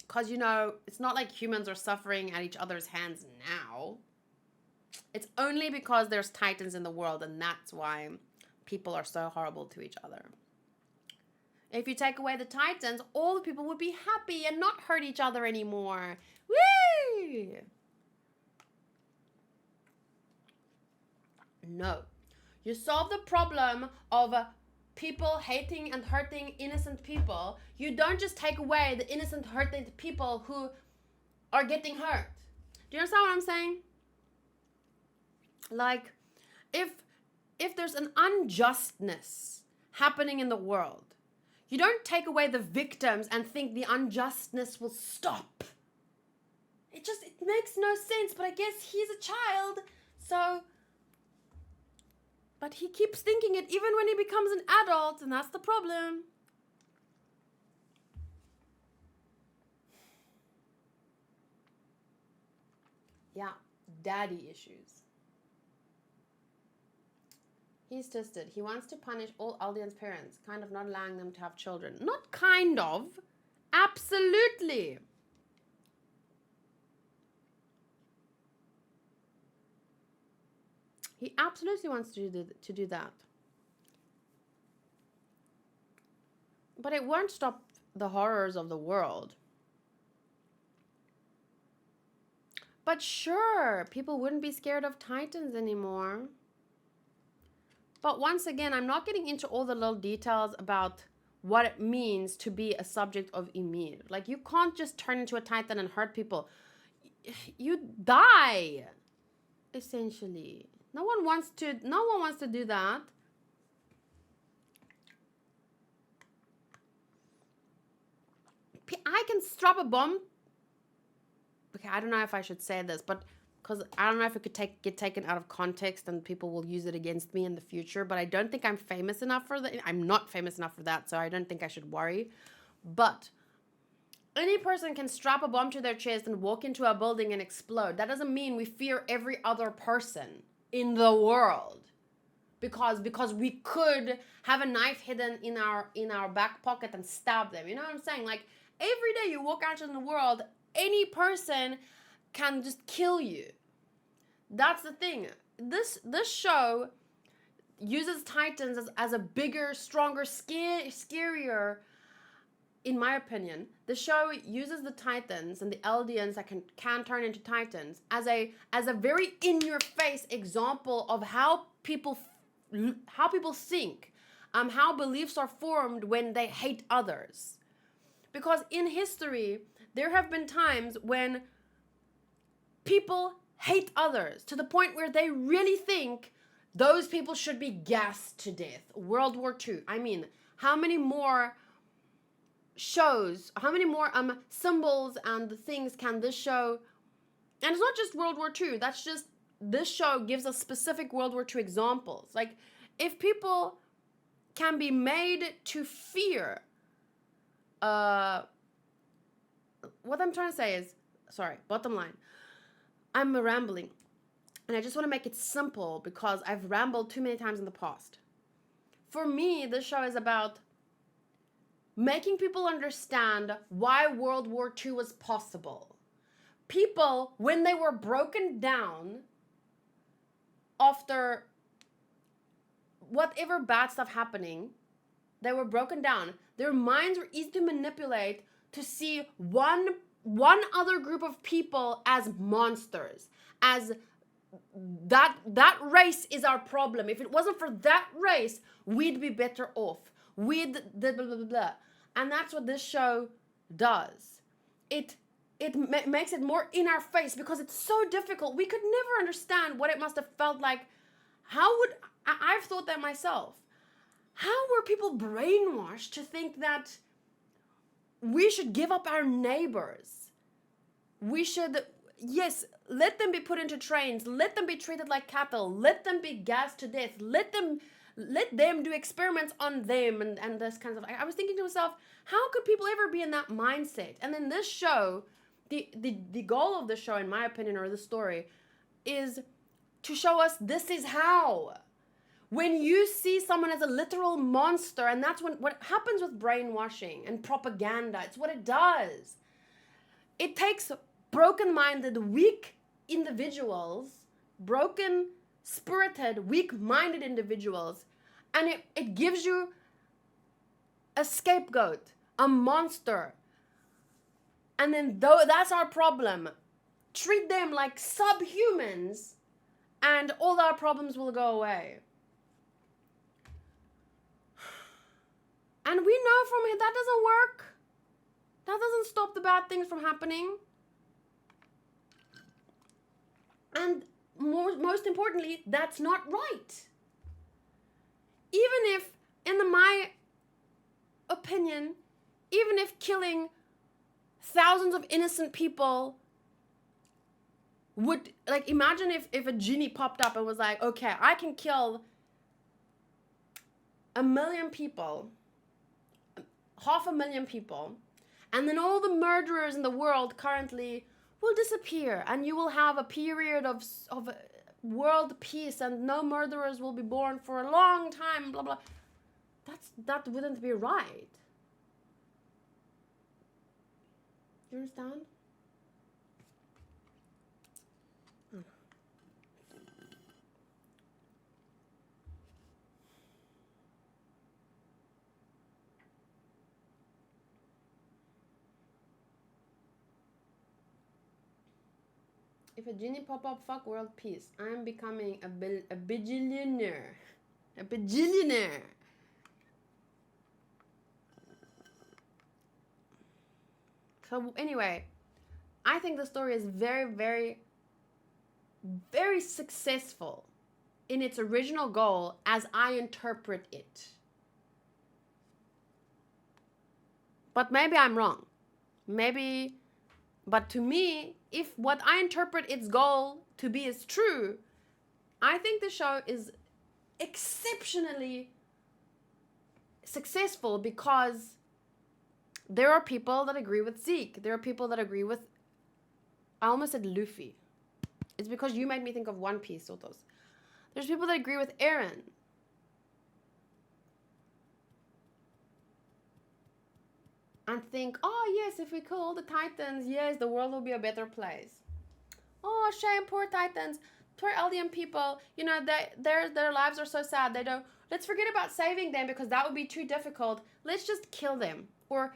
S1: Because, it's not like humans are suffering at each other's hands now. It's only because there's titans in the world, and that's why people are so horrible to each other. If you take away the titans, all the people would be happy and not hurt each other anymore. Woo! No. You solve the problem of people hating and hurting innocent people. You don't just take away the innocent hurting people who are getting hurt. Do you understand what I'm saying? Like, if there's an unjustness happening in the world, you don't take away the victims and think the unjustness will stop. It makes no sense, but I guess he's a child, so... But he keeps thinking it even when he becomes an adult, and that's the problem. Yeah, daddy issues. He's twisted. He wants to punish all Aldean's parents, kind of not allowing them to have children. Not kind of. Absolutely. He absolutely wants to do that. But it won't stop the horrors of the world. But sure, people wouldn't be scared of titans anymore. But once again, I'm not getting into all the little details about what it means to be a subject of Ymir. Like, you can't just turn into a titan and hurt people. You die, essentially. No one wants to do that. I can strap a bomb. Okay, I don't know if I should say this, but because I don't know if it could get taken out of context and people will use it against me in the future, but I don't think I'm famous enough for that. I'm not famous enough for that, so I don't think I should worry. But any person can strap a bomb to their chest and walk into a building and explode. That doesn't mean we fear every other person in the world. Because we could have a knife hidden in our back pocket and stab them. You know what I'm saying? Like, every day you walk out in the world, any person can just kill you. That's the thing. This show uses titans as a bigger, stronger, scarier in my opinion, the show uses the Titans and the Eldians that can turn into Titans as a very in your face example of how people think, how beliefs are formed when they hate others. Because in history, there have been times when people hate others to the point where they really think those people should be gassed to death. World War II. I mean, how many more shows, how many more symbols and things can this show? And it's not just World War II. That's just, this show gives us specific World War II examples. Like, if people can be made to fear, what I'm trying to say is, sorry, bottom line, I'm rambling. And I just want to make it simple because I've rambled too many times in the past. For me, this show is about making people understand why World War II was possible. People, when they were broken down after whatever bad stuff happening, they were broken down. Their minds were easy to manipulate to see one other group of people as monsters, as that race is our problem. If it wasn't for that race, we'd be better off. We'd blah, blah, blah, blah. And that's what this show does. It makes it more in our face because it's so difficult. We could never understand what it must have felt like. I've thought that myself. How were people brainwashed to think that we should give up our neighbors? We should, yes, let them be put into trains. Let them be treated like cattle. Let them be gassed to death. Let them do experiments on them and this kind of stuff. I was thinking to myself, how could people ever be in that mindset? And then this show, the goal of the show, in my opinion, or the story, is to show us this is how. When you see someone as a literal monster, and that's what happens with brainwashing and propaganda, it's what it does. It takes broken-minded, weak individuals, broken-spirited, weak-minded individuals, and it gives you a scapegoat, a monster. And then that's our problem. Treat them like subhumans, and all our problems will go away. And we know from it that doesn't work. That doesn't stop the bad things from happening. And most importantly, that's not right. Even if, in my opinion, even if killing thousands of innocent people would, like, imagine if a genie popped up and was like, okay, I can kill 1 million people, 500,000 people, and then all the murderers in the world currently will disappear, and you will have a period of world peace, and no murderers will be born for a long time, blah, blah. That wouldn't be right. You understand? If a genie pop up, fuck world peace. I'm becoming a bajillionaire. A bajillionaire. So anyway, I think the story is very, very, very successful in its original goal as I interpret it. But maybe I'm wrong. But to me, if what I interpret its goal to be is true, I think the show is exceptionally successful because there are people that agree with Zeke. There are people that agree with, I almost said Luffy. It's because you made me think of One Piece, Sotos. There's people that agree with Eren. And think, oh yes, if we kill all the Titans, yes, the world will be a better place. Oh, shame, poor Titans, poor Eldian people. You know, their lives are so sad. Let's forget about saving them because that would be too difficult. Let's just kill them. Or,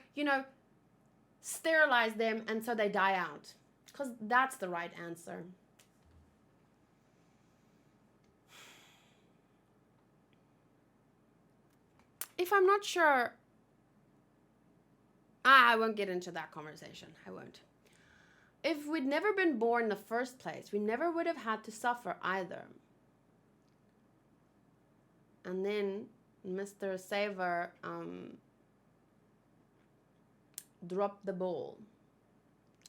S1: sterilize them and so they die out. Because that's the right answer. If I'm not sure, I won't get into that conversation. I won't. If we'd never been born in the first place, we never would have had to suffer either. And then Mr. Saver dropped the ball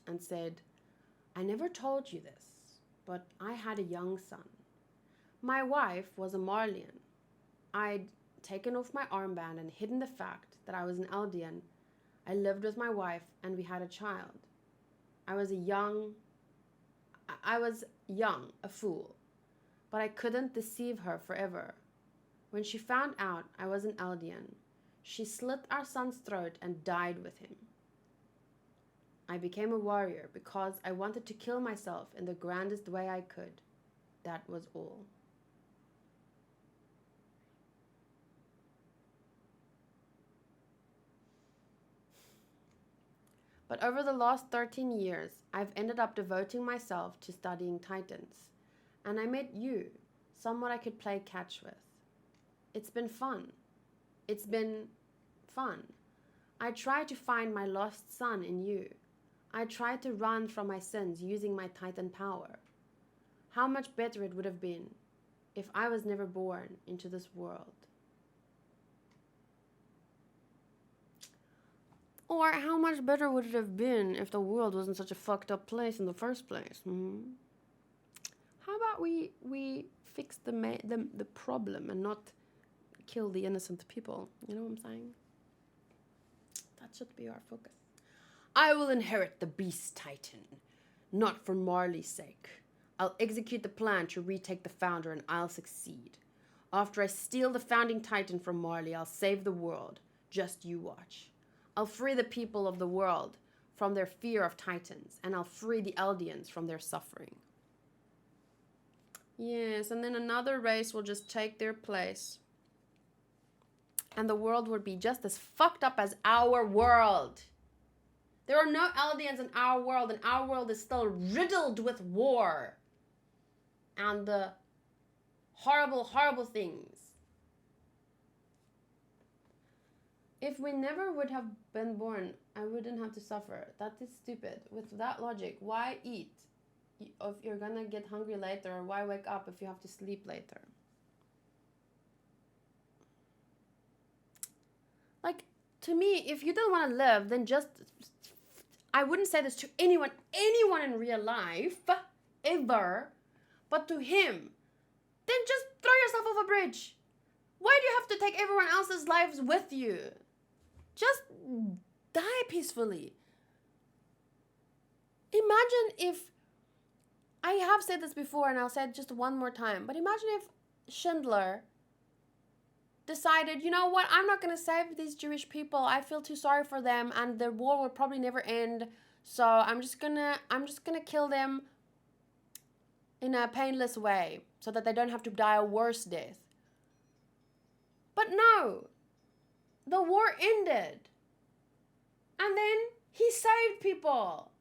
S1: and said, I never told you this, but I had a young son. My wife was a Marlian. I'd taken off my armband and hidden the fact that I was an Eldian. I lived with my wife and we had a child. I was young, a fool, but I couldn't deceive her forever. When she found out I was an Eldian, she slit our son's throat and died with him. I became a warrior because I wanted to kill myself in the grandest way I could. That was all. But over the last 13 years, I've ended up devoting myself to studying Titans. And I met you, someone I could play catch with. It's been fun. I tried to find my lost son in you. I tried to run from my sins using my Titan power. How much better it would have been if I was never born into this world. Or how much better would it have been if the world wasn't such a fucked up place in the first place? How about we fix the problem and not kill the innocent people? You know what I'm saying? That should be our focus. I will inherit the Beast Titan, not for Marley's sake. I'll execute the plan to retake the Founder and I'll succeed. After I steal the Founding Titan from Marley, I'll save the world. Just you watch. I'll free the people of the world from their fear of Titans, and I'll free the Eldians from their suffering. Yes, and then another race will just take their place. And the world would be just as fucked up as our world. There are no Eldians in our world, and our world is still riddled with war. And the horrible, horrible things. If we never would have been born, I wouldn't have to suffer. That is stupid. With that logic, why eat if you're gonna get hungry later, or why wake up if you have to sleep later? Like, to me, if you don't want to live, then just, I wouldn't say this to anyone in real life, ever, but to him, then just throw yourself off a bridge. Why do you have to take everyone else's lives with you? Just die peacefully. Imagine if, I have said this before and I'll say it just one more time, but imagine if Schindler decided, you know what, I'm not going to save these Jewish people. I feel too sorry for them and the war will probably never end. So I'm just going to kill them in a painless way so that they don't have to die a worse death. But no, the war ended. And then he saved people.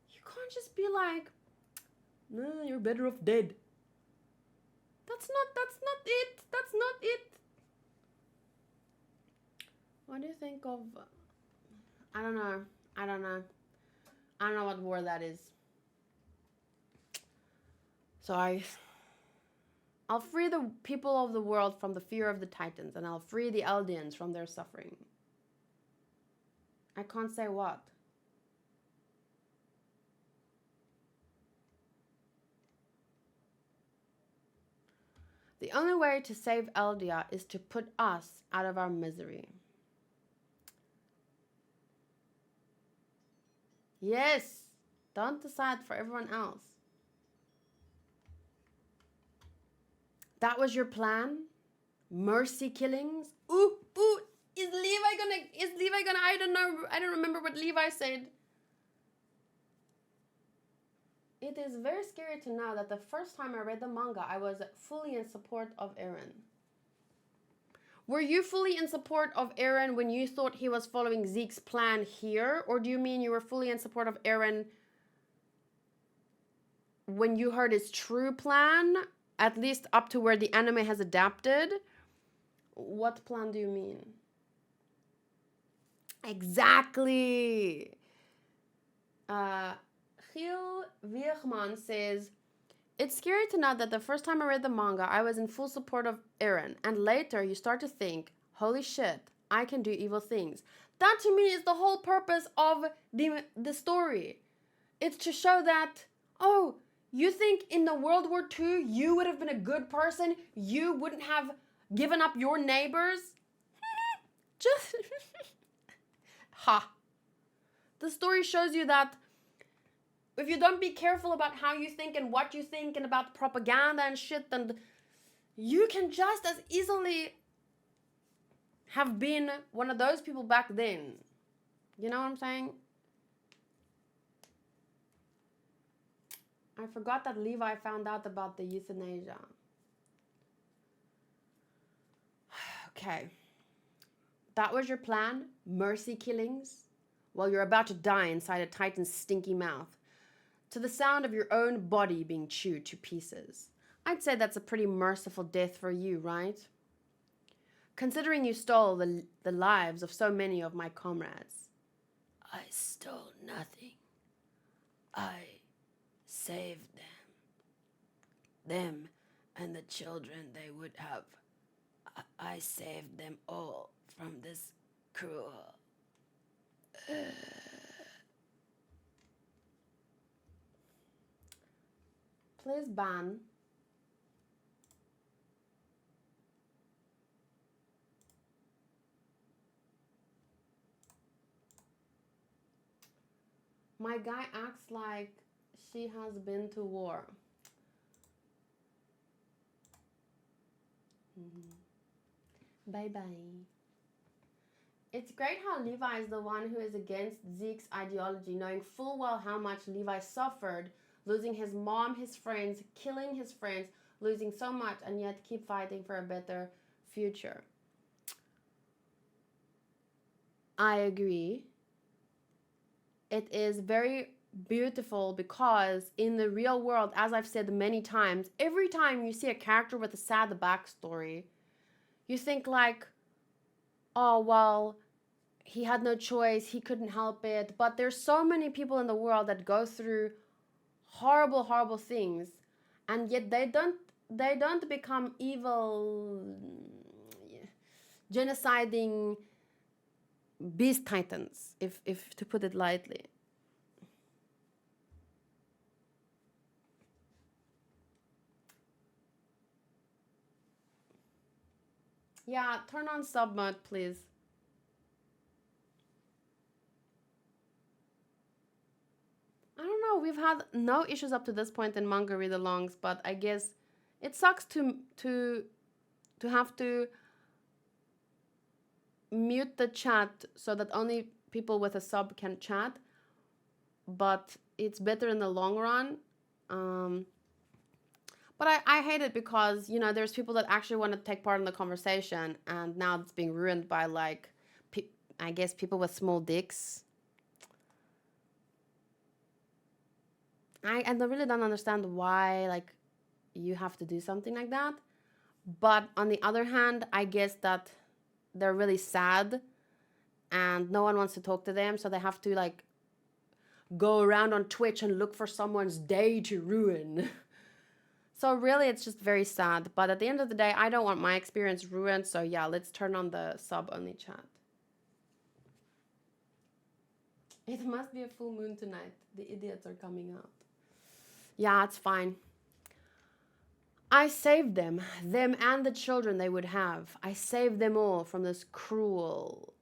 S1: You can't just be like, no, you're better off dead. That's not it. What do you think of, I don't know what war that is. Sorry. I'll free the people of the world from the fear of the Titans, and I'll free the Eldians from their suffering. I can't say what. The only way to save Eldia is to put us out of our misery. Yes, don't decide for everyone else. That was your plan? Mercy killings? Ooh, is Levi gonna, I don't remember what Levi said. It is very scary to know that the first time I read the manga, I was fully in support of Eren. Were you fully in support of Eren when you thought he was following Zeke's plan here? Or do you mean you were fully in support of Eren when you heard his true plan? At least up to where the anime has adapted? What plan do you mean? Exactly. Gil Weerman says, it's scary to know that the first time I read the manga, I was in full support of Eren. And later you start to think, holy shit, I can do evil things. That to me is the whole purpose of the story. It's to show that, oh, you think in the World War II you would have been a good person? You wouldn't have given up your neighbors? Just... ha. The story shows you that if you don't be careful about how you think and what you think and about propaganda and shit, then you can just as easily have been one of those people back then. You know what I'm saying? I forgot that Levi found out about the euthanasia. Okay. That was your plan? Mercy killings? While you're about to die inside a Titan's stinky mouth, to the sound of your own body being chewed to pieces. I'd say that's a pretty merciful death for you, right? Considering you stole the lives of so many of my comrades. I stole nothing. I saved them. Them and the children they would have. I saved them all from this cruel... Please ban. My guy acts like she has been to war. Bye-bye. It's great how Levi is the one who is against Zeke's ideology, knowing full well how much Levi suffered, losing his mom, his friends, killing his friends, losing so much, and yet keep fighting for a better future. I agree. It is very beautiful because in the real world, as I've said many times, every time you see a character with a sad backstory, you think like, oh, well, he had no choice, he couldn't help it. But there's so many people in the world that go through horrible, horrible things, and yet they don't become evil, genociding beast titans, if to put it lightly. Yeah, turn on sub mode, please. I don't know, we've had no issues up to this point in manga read-alongs, but I guess it sucks to have to mute the chat so that only people with a sub can chat, but it's better in the long run. But I hate it because, you know, there's people that actually want to take part in the conversation, and now it's being ruined by, like, I guess people with small dicks. I really don't understand why, like, you have to do something like that. But on the other hand, I guess that they're really sad and no one wants to talk to them, so they have to, like, go around on Twitch and look for someone's day to ruin. So really, it's just very sad. But at the end of the day, I don't want my experience ruined. So yeah, let's turn on the sub-only chat. It must be a full moon tonight. The idiots are coming out. Yeah, it's fine. I saved them and the children they would have. I saved them all from this cruel...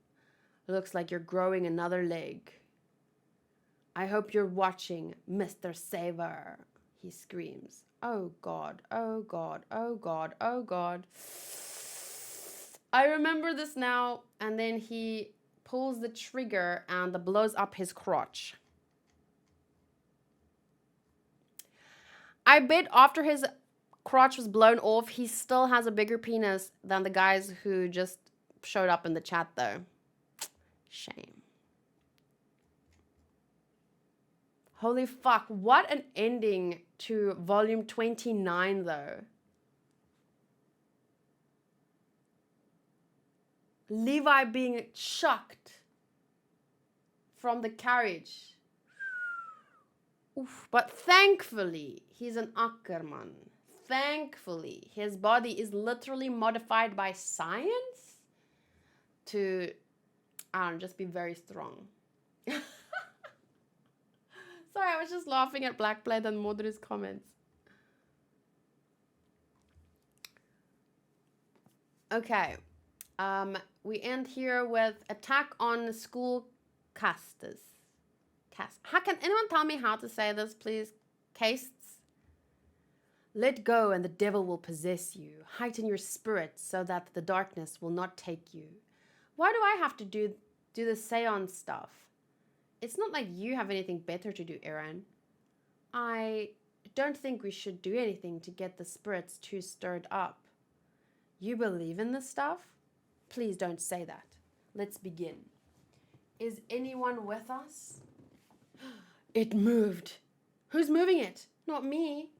S1: Looks like you're growing another leg. I hope you're watching, Mr. Saver, he screams. Oh God, oh God, oh God, oh God. I remember this now, and then he pulls the trigger and blows up his crotch. I bet after his crotch was blown off. He still has a bigger penis than the guys who just showed up in the chat, though. Shame. Holy fuck. What an ending to volume 29, though. Levi being chucked from the carriage. Oof. But thankfully, he's an Ackerman. Thankfully, his body is literally modified by science to, I don't know, just be very strong. Sorry, I was just laughing at Blackblade and Modri's comments. Okay. We end here with attack on school casters. How can anyone tell me how to say this, please? Castes? Let go and the devil will possess you. Heighten your spirit so that the darkness will not take you. Why do I have to do the seance stuff? It's not like you have anything better to do, Aaron. I don't think we should do anything to get the spirits too stirred up. You believe in this stuff? Please don't say that. Let's begin. Is anyone with us? It moved. Who's moving it? Not me.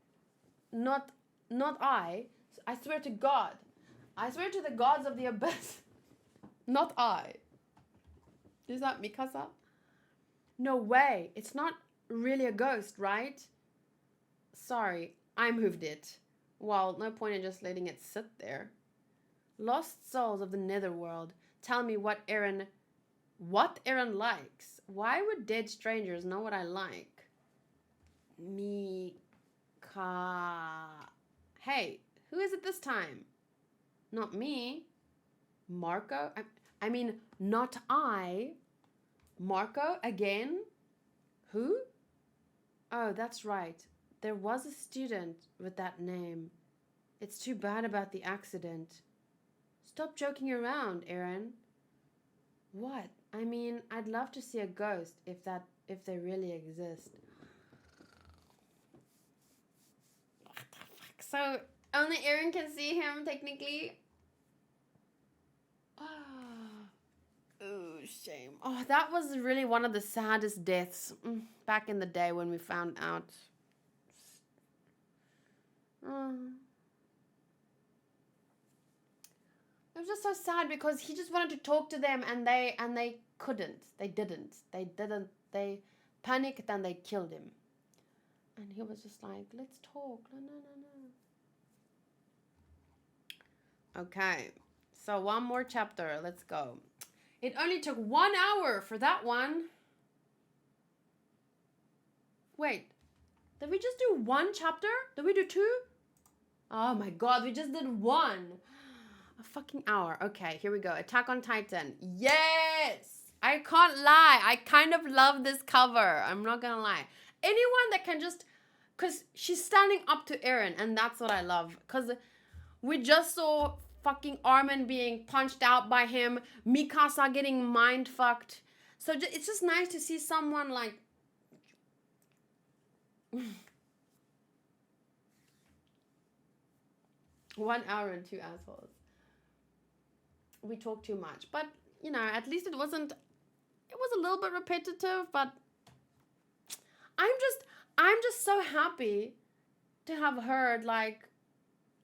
S1: Not I. I swear to God. I swear to the gods of the abyss. Not I. Is that Mikasa? No way. It's not really a ghost, right? Sorry, I moved it. Well, no point in just letting it sit there. Lost souls of the netherworld, tell me what Aaron likes. Why would dead strangers know what I like? Mika. Hey, who is it this time? Not me. Marco? I mean, not I. Marco again? Who? Oh, that's right. There was a student with that name. It's too bad about the accident. Stop joking around, Aaron. What? I mean, I'd love to see a ghost if they really exist. What the fuck? So only Aaron can see him technically? Oh, shame. Oh, that was really one of the saddest deaths back in the day when we found out. It was just so sad because he just wanted to talk to them and they couldn't. They didn't. They panicked and they killed him. And he was just like, let's talk. No. Okay. So one more chapter. Let's go. It only took 1 hour for that one. Wait. Did we just do one chapter? Did we do two? Oh my god, we just did one. A fucking hour. Okay, here we go. Attack on Titan. Yes! I can't lie. I kind of love this cover. I'm not gonna lie. Anyone that can just... Because she's standing up to Eren, and that's what I love. Because we just saw fucking Armin being punched out by him. Mikasa getting mind-fucked. So it's just nice to see someone like... 1 hour and 2 assholes. We talk too much, but you know, at least it was a little bit repetitive, but I'm just so happy to have heard, like,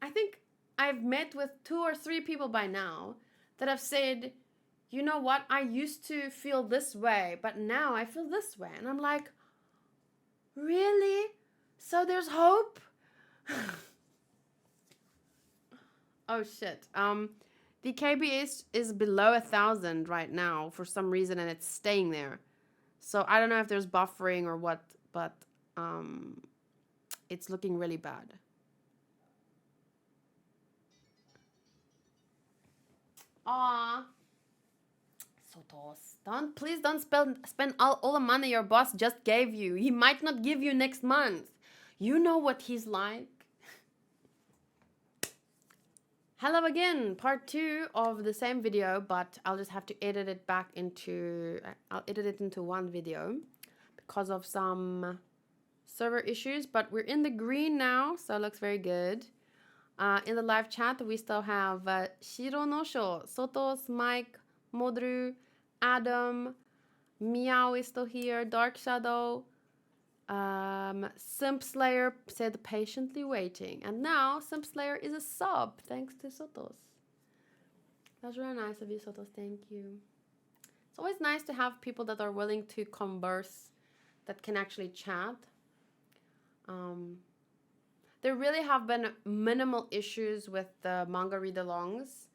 S1: I think I've met with 2 or 3 people by now that have said, you know what, I used to feel this way, but now I feel this way. And I'm like, really? So there's hope? Oh shit. The KBS is below 1,000 right now for some reason, and it's staying there. So I don't know if there's buffering or what, but it's looking really bad. Aww. Sotos, please don't spend all the money your boss just gave you. He might not give you next month. You know what he's like. Hello again, part 2 of the same video, but I'll just have to edit it back into, I'll edit it into one video because of some server issues, but we're in the green now, so it looks very good. In the live chat, we still have Shiro no Sho, Sotos, Mike, Modru, Adam, Meow is still here, Dark Shadow, Simp Slayer said patiently waiting. And now Simp Slayer is a sub, thanks to Sotos. That's really nice of you, Sotos. Thank you. It's always nice to have people that are willing to converse, that can actually chat. There really have been minimal issues with the manga read-alongs,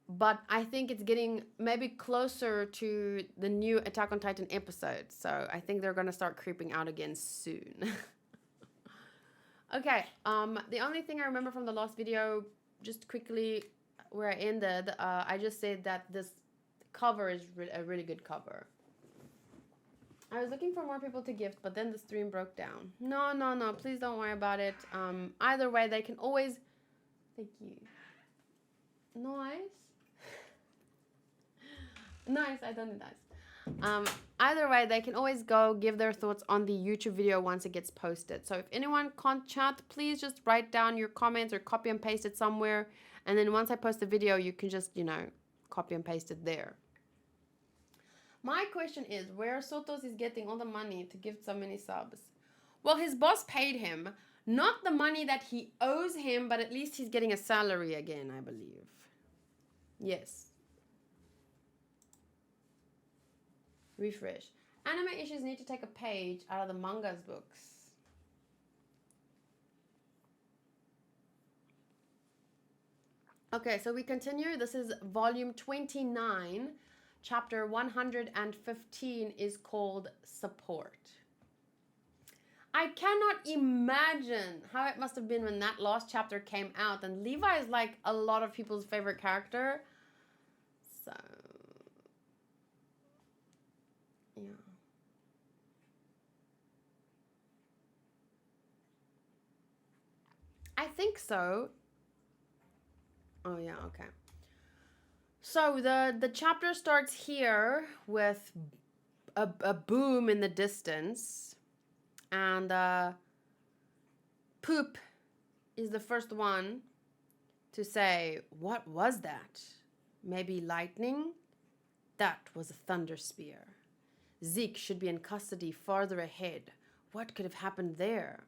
S1: but I think it's getting maybe closer to the new Attack on Titan episode, so I think they're gonna start creeping out again soon. Okay, the only thing I remember from the last video, just quickly where I ended, I just said that this cover is a really good cover. I was looking for more people to gift, but then the stream broke down. No, please don't worry about it. Either way, they can always... Thank you. Nice. Nice, I don't need nice. Either way, they can always go give their thoughts on the YouTube video once it gets posted. So if anyone can't chat, please just write down your comments or copy and paste it somewhere. And then once I post the video, you can just, you know, copy and paste it there. My question is, where Sotos is getting all the money to give so many subs? Well, his boss paid him, not the money that he owes him, but at least he's getting a salary again, I believe. Yes. Refresh. Anime issues need to take a page out of the manga's books. Okay, so we continue. This is volume 29. Chapter 115 is called Support. I cannot imagine how it must have been when that last chapter came out. And Levi is like a lot of people's favorite character. So, yeah. I think so. Oh, yeah, okay. So the chapter starts here with a boom in the distance, and Poop is the first one to say, "What was that? Maybe lightning? That was a thunder spear. Zeke should be in custody farther ahead. What could have happened there?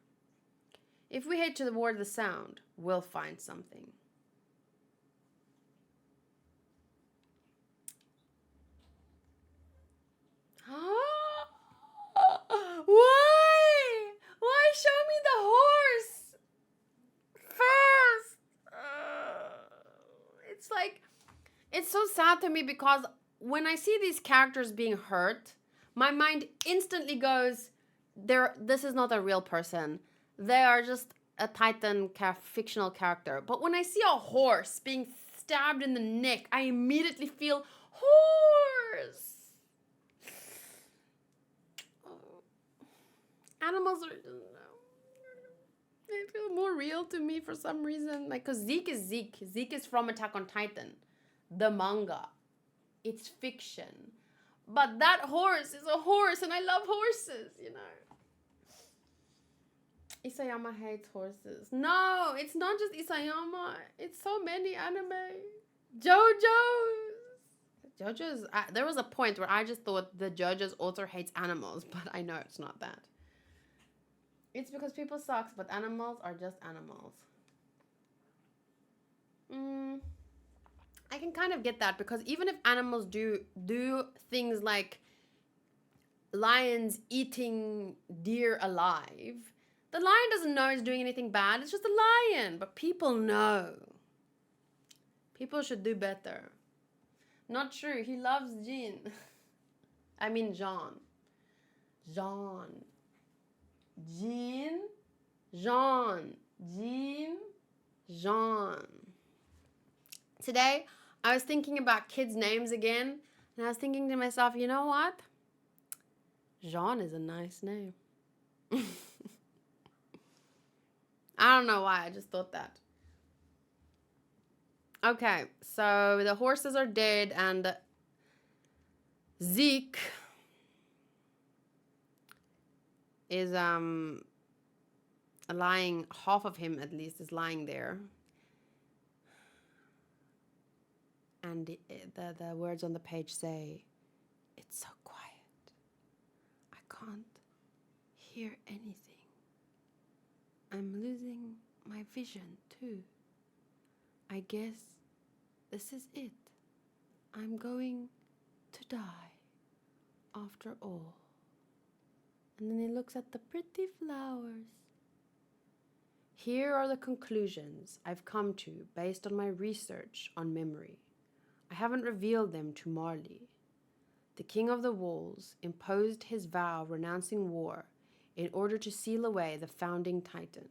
S1: If we head toward the sound, we'll find something." Why? Why show me the horse first? It's like, it's so sad to me because when I see these characters being hurt, my mind instantly goes, this is not a real person. They are just a Titan fictional character. But when I see a horse being stabbed in the neck, I immediately feel horse. Animals are, they feel more real to me for some reason. Like, because Zeke is Zeke. Zeke is from Attack on Titan, the manga. It's fiction. But that horse is a horse, and I love horses, you know. Isayama hates horses. No, it's not just Isayama. It's so many anime. JoJo's. There was a point where I just thought the JoJo's author hates animals, but I know it's not that. It's because people sucks, but animals are just animals. I can kind of get that, because even if animals do things like lions eating deer alive, the lion doesn't know he's doing anything bad. It's just a lion. But people know. People should do better. Not true. He loves Jean. I mean Jean. Jean. Today, I was thinking about kids' names again, and I was thinking to myself, you know what? Jean is a nice name. I don't know why, I just thought that. Okay, so the horses are dead, and Zeke is lying, half of him at least is lying there. And the words on the page say, "It's so quiet. I can't hear anything. I'm losing my vision too. I guess this is it. I'm going to die after all." And then he looks at the pretty flowers. Here are the conclusions I've come to based on my research on memory. I haven't revealed them to Marley. The king of the walls imposed his vow renouncing war in order to seal away the founding titan.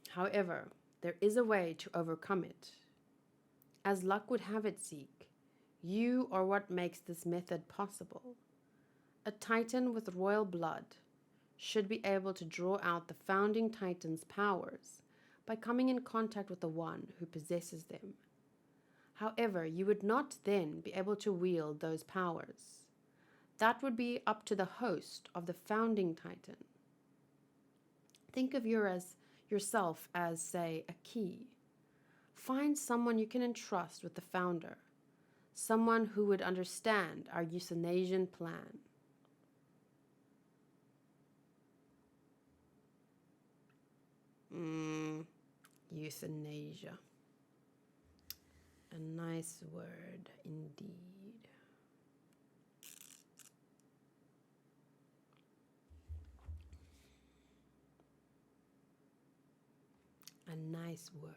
S1: However, there is a way to overcome it. As luck would have it, Zeke, you are what makes this method possible. A titan with royal blood should be able to draw out the founding titan's powers by coming in contact with the one who possesses them. However, you would not then be able to wield those powers. That would be up to the host of the founding titan. Think of yourself as, say, a key. Find someone you can entrust with the founder, someone who would understand our euthanasia plan. Euthanasia. A nice word indeed. A nice word.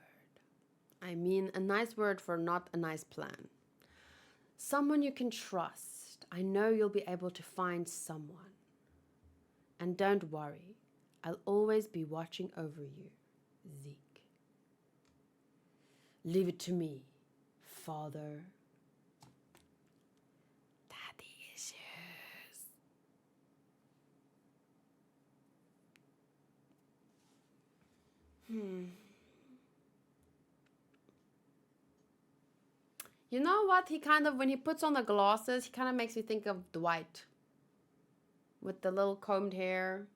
S1: I mean, a nice word for not a nice plan. Someone you can trust. I know you'll be able to find someone. And don't worry, I'll always be watching over you, Zeke. Leave it to me, Father. Daddy issues. You know what? When he puts on the glasses, he kind of makes me think of Dwight. With the little combed hair.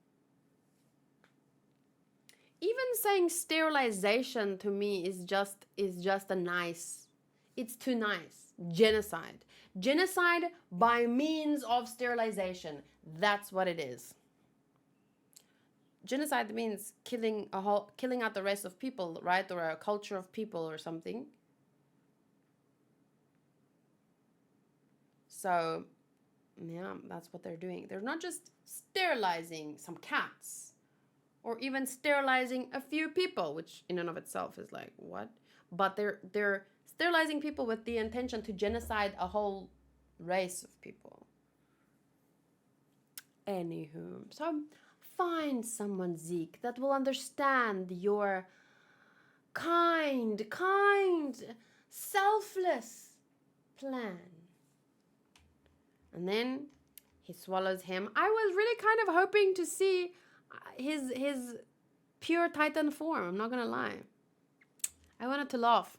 S1: Even saying sterilization to me is just a nice, it's too nice. Genocide. Genocide by means of sterilization. That's what it is. Genocide means killing out the rest of people, right? Or a culture of people or something. So, yeah, that's what they're doing. They're not just sterilizing some cats or even sterilizing a few people, which in and of itself is like, what? But they're sterilizing people with the intention to genocide a whole race of people. Anywho, so find someone, Zeke, that will understand your kind, selfless plan. And then he swallows him. I was really kind of hoping to see his pure Titan form. I'm not gonna lie. I wanted to laugh.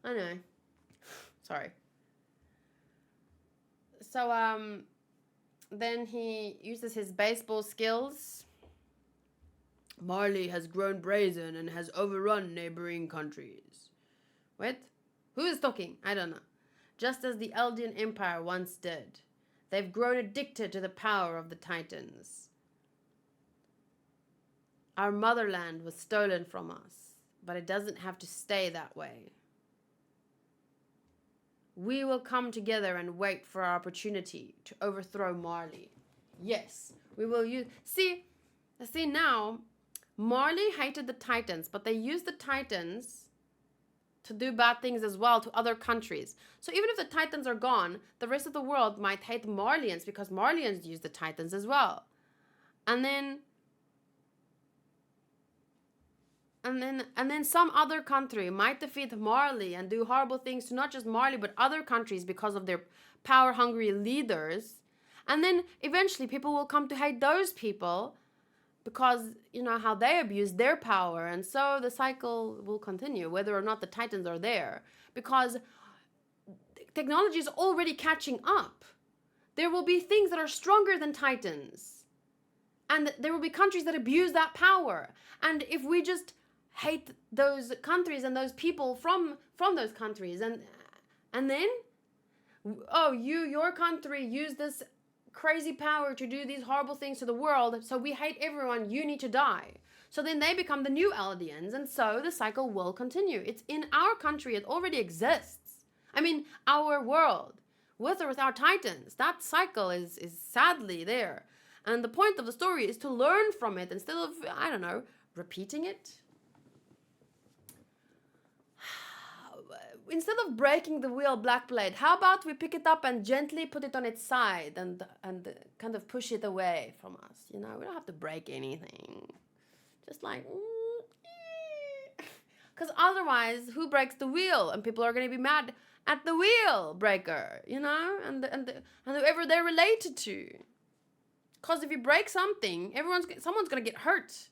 S1: I know. Sorry. So then he uses his baseball skills. Marley has grown brazen and has overrun neighboring countries. What? Who is talking? I don't know. Just as the Eldian Empire once did. They've grown addicted to the power of the Titans. Our motherland was stolen from us, but it doesn't have to stay that way. We will come together and wait for our opportunity to overthrow Marley. Yes, we will use... See now, Marley hated the Titans, but they used the Titans to do bad things as well to other countries. So even if the Titans are gone, the rest of the world might hate Marleyans because Marleyans use the Titans as well. And then some other country might defeat Marley and do horrible things to not just Marley but other countries because of their power-hungry leaders. And then eventually people will come to hate those people because, you know, how they abuse their power. And so the cycle will continue, whether or not the Titans are there. Because technology is already catching up. there will be things that are stronger than Titans. And there will be countries that abuse that power. And if we just hate those countries and those people from those countries, and then, oh, your country used this crazy power to do these horrible things to the world, so we hate everyone, you need to die. So then they become the new Eldians, and so the cycle will continue. It's in our country, it already exists. I mean, our world, with or without Titans, that cycle is sadly there. And the point of the story is to learn from it instead of, I don't know, repeating it. Instead of breaking the wheel, Blackblade, how about we pick it up and gently put it on its side and kind of push it away from us? You know, we don't have to break anything. Just like, because otherwise, who breaks the wheel? And people are going to be mad at the wheel breaker, you know, and whoever they're related to. Because if you break something, someone's going to get hurt.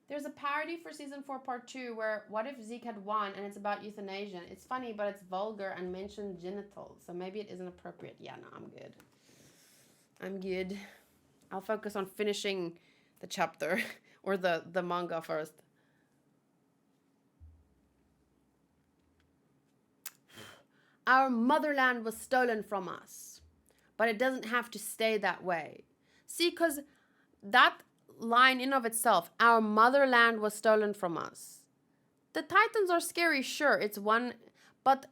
S1: There's a parody for season 4 part 2 where what if Zeke had won and it's about euthanasia. It's funny, but it's vulgar and mentioned genitals. So maybe it isn't appropriate. Yeah, no, I'm good. I'm good. I'll focus on finishing the chapter or the manga first. Our motherland was stolen from us. But it doesn't have to stay that way. See, because that line in of itself, our motherland was stolen from us. The Titans are scary, sure, it's one, but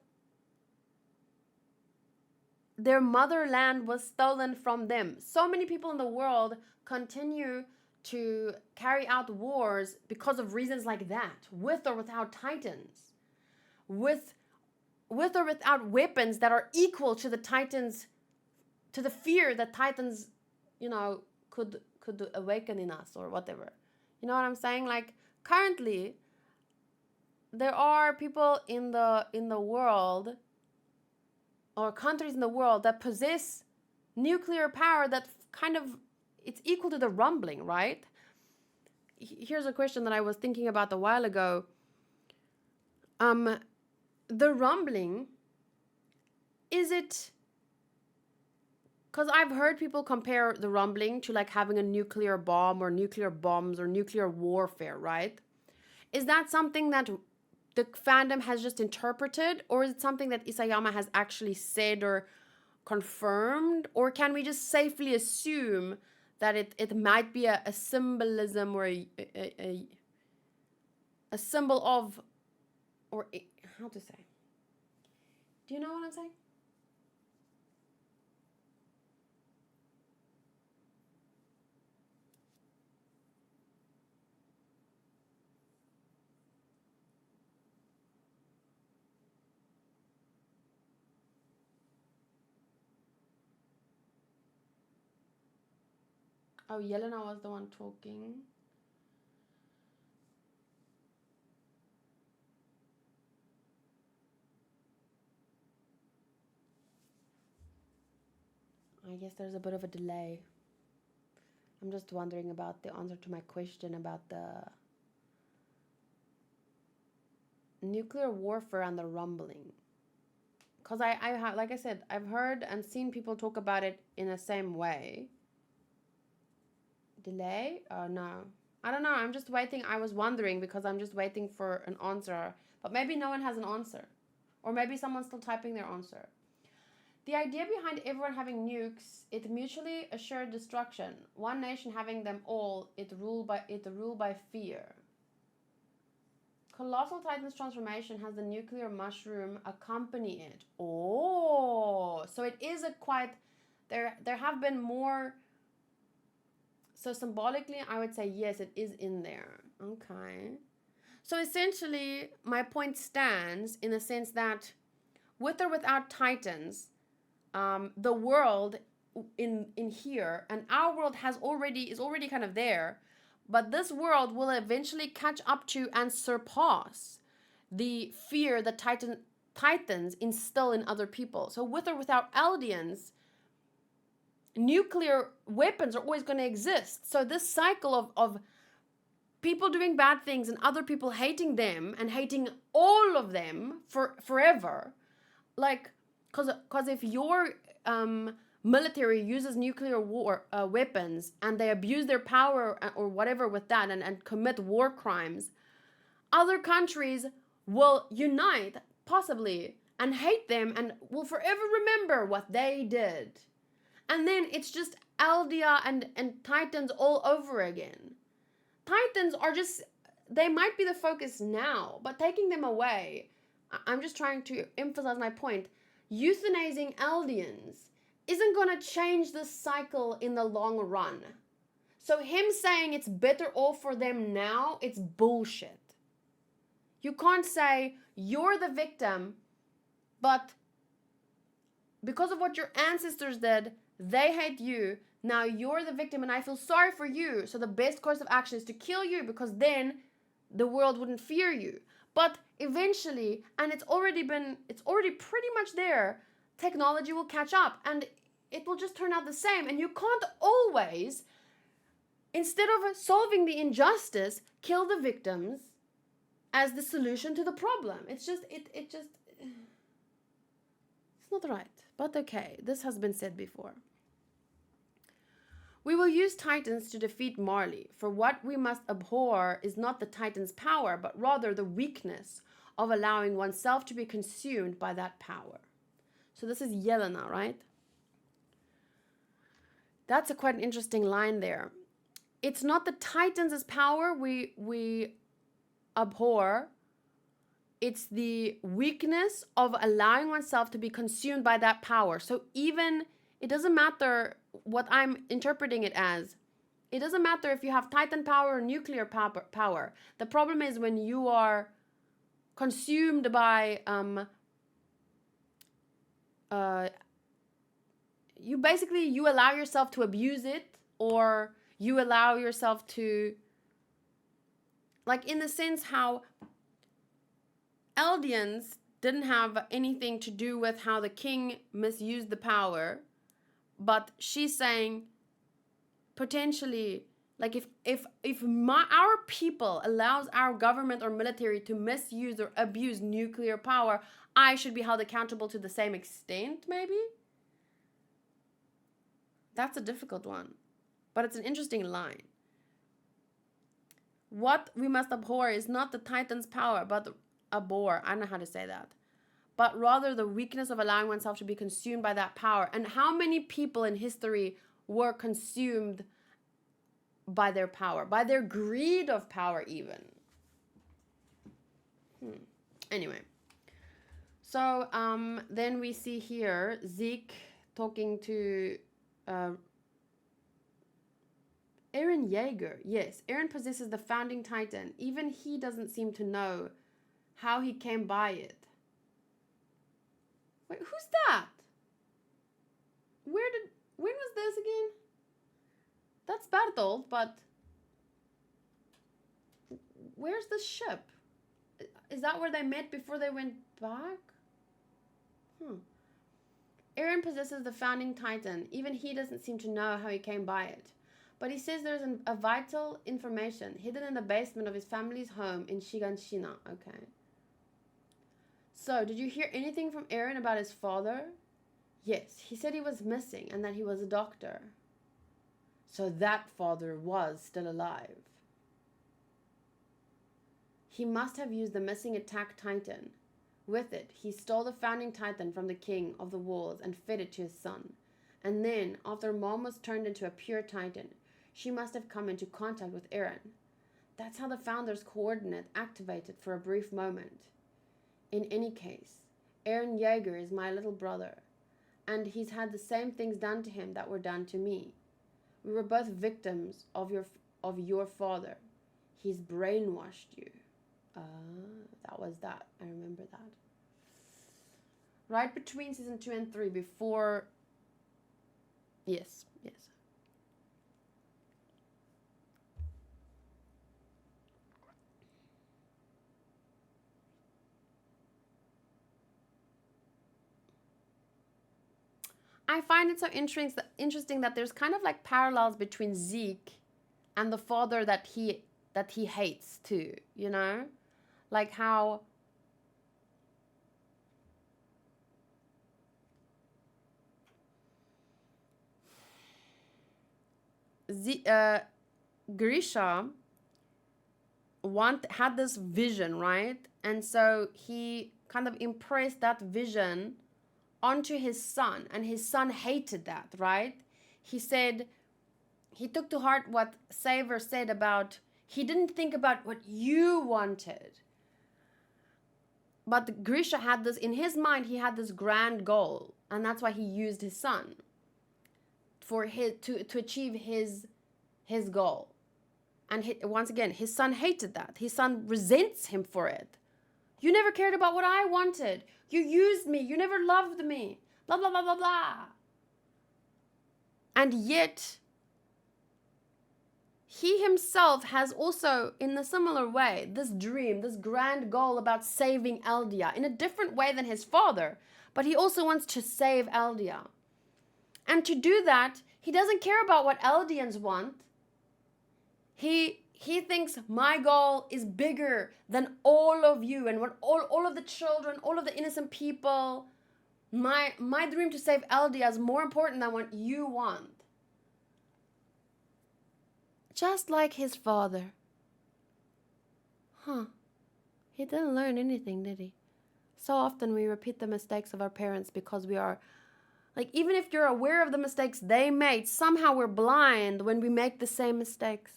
S1: their motherland was stolen from them. So many people in the world continue to carry out wars because of reasons like that, with or without Titans, with or without weapons that are equal to the Titans, to the fear that Titans, you know, could awaken in us or whatever. You know what I'm saying? Like, currently there are people in the world or countries in the world that possess nuclear power that kind of, it's equal to the rumbling, right? Here's a question that I was thinking about a while ago. The rumbling, is it, because I've heard people compare the rumbling to like having a nuclear bomb or nuclear bombs or nuclear warfare, right? Is that something that the fandom has just interpreted, or is it something that Isayama has actually said or confirmed? Or can we just safely assume that it might be a symbolism or a symbol of, or how to say? Do you know what I'm saying? Oh, Yelena was the one talking. I guess there's a bit of a delay. I'm just wondering about the answer to my question about the nuclear warfare and the rumbling. Because I have, like I said, I've heard and seen people talk about it in the same way. Delay? No. I don't know. I'm just waiting. I was wondering because I'm just waiting for an answer. But maybe no one has an answer. Or maybe someone's still typing their answer. The idea behind everyone having nukes, it mutually assured destruction. One nation having them all, it ruled by fear. Colossal Titan's transformation has the nuclear mushroom accompany it. Oh, so it is a quite, there have been more. So symbolically, I would say yes, it is in there. Okay. So essentially, my point stands in the sense that with or without Titans, the world in here and our world is already kind of there, but this world will eventually catch up to and surpass the fear that Titans instill in other people. So with or without Eldians, nuclear weapons are always going to exist. So this cycle of people doing bad things and other people hating them and hating all of them for forever. Like, because if your military uses nuclear war weapons and they abuse their power or whatever with that and commit war crimes, other countries will unite, possibly, and hate them and will forever remember what they did. And then it's just Eldia and Titans all over again. Titans are just, they might be the focus now, but taking them away, I'm just trying to emphasize my point. Euthanizing Eldians isn't going to change this cycle in the long run. So him saying it's better off for them now, it's bullshit. You can't say you're the victim, but because of what your ancestors did, they hate you. Now you're the victim and I feel sorry for you. So the best course of action is to kill you because then the world wouldn't fear you. But eventually, and it's already pretty much there, technology will catch up and it will just turn out the same. And you can't always, instead of solving the injustice, kill the victims as the solution to the problem. It's just, it's not right. But okay, this has been said before. We will use Titans to defeat Marley, for what we must abhor is not the Titan's power, but rather the weakness of allowing oneself to be consumed by that power. So this is Yelena, right? That's quite an interesting line there. It's not the Titans' power we abhor, it's the weakness of allowing oneself to be consumed by that power. So even, it doesn't matter what I'm interpreting it as. It doesn't matter if you have Titan power or nuclear power. The problem is when you are consumed by, you allow yourself to abuse it, or you allow yourself to, like in the sense how Eldians didn't have anything to do with how the king misused the power, but she's saying potentially, like if our people allows our government or military to misuse or abuse nuclear power, I should be held accountable to the same extent, maybe? That's a difficult one, but it's an interesting line. What we must abhor is not the Titan's power, but abhor, I don't know how to say that, but rather the weakness of allowing oneself to be consumed by that power. And how many people in history were consumed by their power, by their greed of power even? Anyway, so then we see here Zeke talking to Eren Yeager. Yes, Eren possesses the founding Titan. Even he doesn't seem to know how he came by it. Wait, who's that? When was this again? That's Bertolt, but where's the ship? Is that where they met before they went back? Eren possesses the founding Titan. Even he doesn't seem to know how he came by it. But he says there's a vital information hidden in the basement of his family's home in Shiganshina. Okay. So, did you hear anything from Eren about his father? Yes, he said he was missing and that he was a doctor. So that father was still alive. He must have used the missing attack Titan. With it, he stole the founding Titan from the king of the walls and fed it to his son. And then, after Mom was turned into a pure Titan, she must have come into contact with Eren. That's how the Founder's coordinate activated for a brief moment. In any case, Eren Yeager is my little brother, and he's had the same things done to him that were done to me. We were both victims of your father. He's brainwashed you. That was that. I remember that. Right between season 2 and 3, before... Yes. I find it so interesting that there's kind of like parallels between Zeke and the father that that he hates too, you know? Like how Grisha had this vision, right? And so he kind of impressed that vision onto his son, and his son hated that, right? He said, he took to heart what Saver said about, he didn't think about what you wanted. But Grisha had this, in his mind, he had this grand goal, and that's why he used his son for to achieve his goal. And once again, his son hated that. His son resents him for it. You never cared about what I wanted. You used me. You never loved me. Blah, blah, blah, blah, blah. And yet, he himself has also, in a similar way, this dream, this grand goal about saving Eldia in a different way than his father. But he also wants to save Eldia. And to do that, he doesn't care about what Eldians want. He thinks my goal is bigger than all of you and what all of the children, all of the innocent people. My dream to save Eldia is more important than what you want. Just like his father. He didn't learn anything, did he? So often we repeat the mistakes of our parents because we are, like, even if you're aware of the mistakes they made, somehow we're blind when we make the same mistakes.